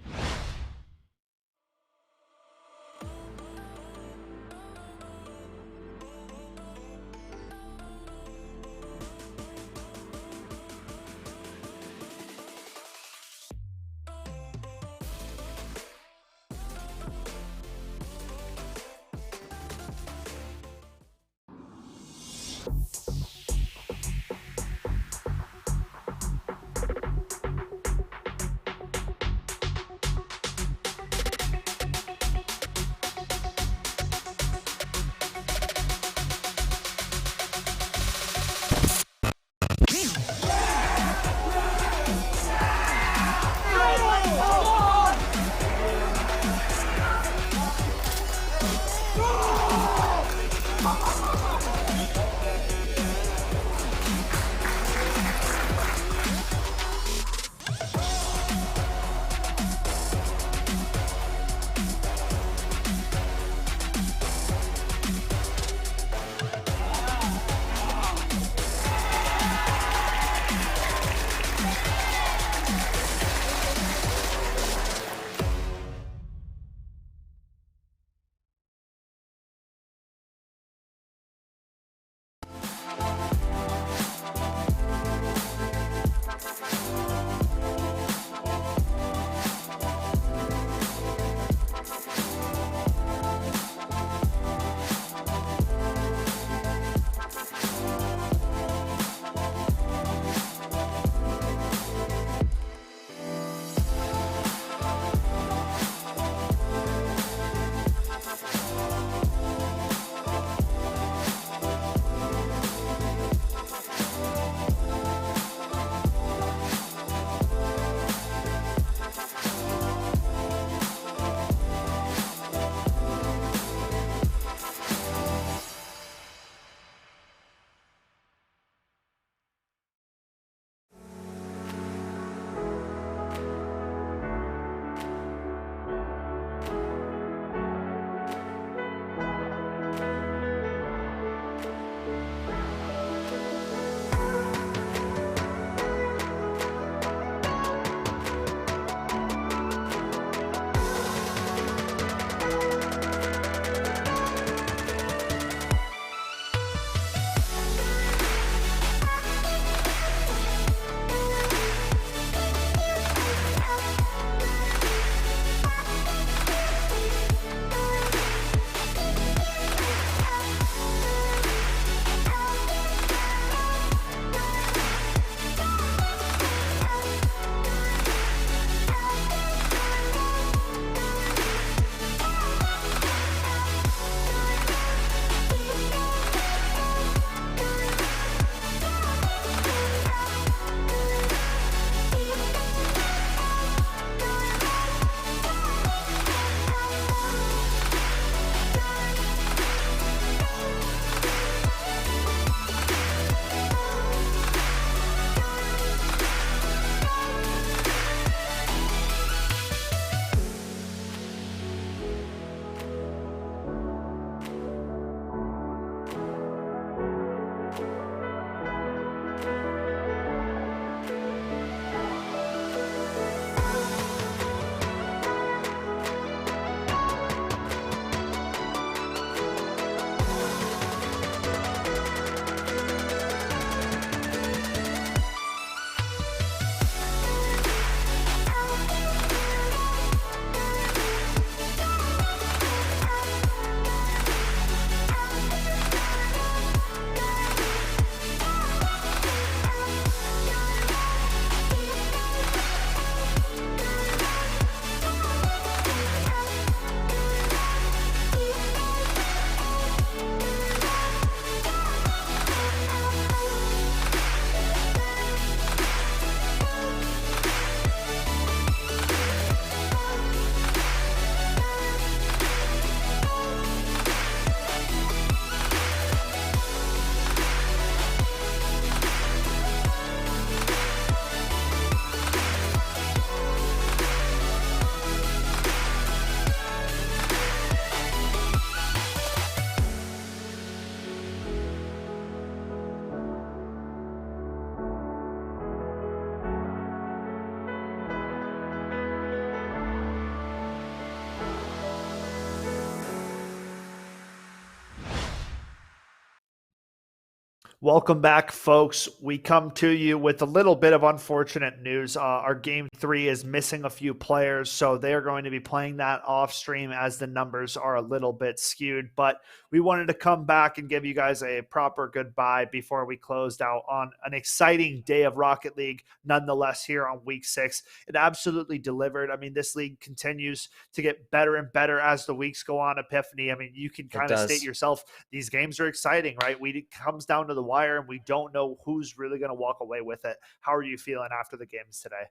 Welcome back, folks. We come to you with a little bit of unfortunate news. Our game 3 is missing a few players, so they are going to be playing that off stream as the numbers are a little bit skewed. But we wanted to come back and give you guys a proper goodbye before we closed out on an exciting day of Rocket League, nonetheless, here on week 6. It absolutely delivered. I mean, this league continues to get better and better as the weeks go on, Epiphany. I mean, you can It kind of state does. yourself, these games are exciting, right? It comes down to the wire, and we don't know who's really going to walk away with it. How are you feeling after the games today?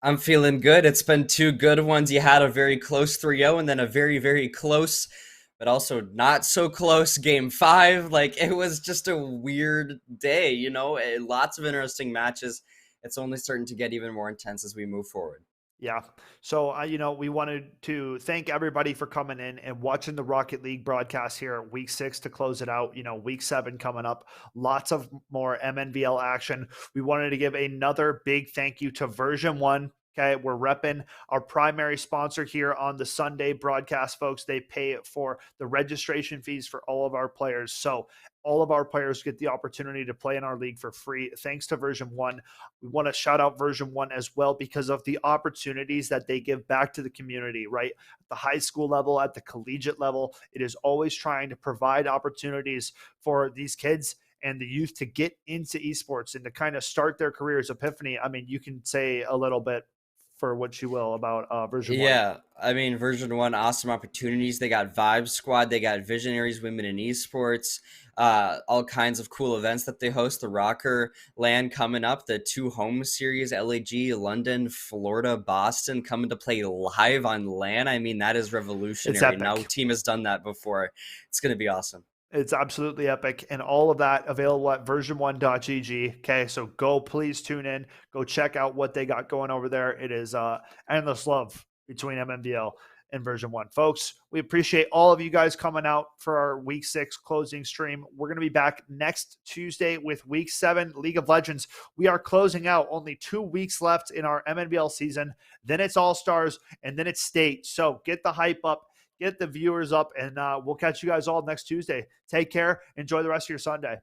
I'm feeling good. It's been two good ones. You had a very close 3-0 and then a very, very close, but also not so close game 5. Like, it was just a weird day, lots of interesting matches. It's only starting to get even more intense as we move forward. Yeah. So, we wanted to thank everybody for coming in and watching the Rocket League broadcast here week 6 to close it out. Week 7 coming up. Lots of more MNVL action. We wanted to give another big thank you to version 1. Okay, we're repping our primary sponsor here on the Sunday broadcast, folks. They pay for the registration fees for all of our players. So all of our players get the opportunity to play in our league for free, thanks to version 1. We want to shout out version 1 as well because of the opportunities that they give back to the community, right? At the high school level, at the collegiate level, it is always trying to provide opportunities for these kids and the youth to get into esports and to kind of start their careers. Epiphany, I mean, you can say a little bit for what you will about version 1. Yeah, I mean, version 1, awesome opportunities. They got Vibe Squad, they got Visionaries Women in Esports, all kinds of cool events that they host. The Rocker Land coming up, the 2 home series, LAG, London, Florida, Boston, coming to play live on LAN. I mean, that is It's revolutionary. No epic. team has done that before. It's going to be awesome. It's absolutely epic, and all of that available at version1.gg. Okay, so go, please tune in, go check out what they got going over there. It is endless love between MMVL and version 1, folks. We appreciate all of you guys coming out for our week 6 closing stream. We're going to be back next Tuesday with week 7 League of Legends. We are closing out, only 2 weeks left in our MNBL season. Then it's All Stars, and then it's State. So get the hype up, get the viewers up, and we'll catch you guys all next Tuesday. Take care. Enjoy the rest of your Sunday.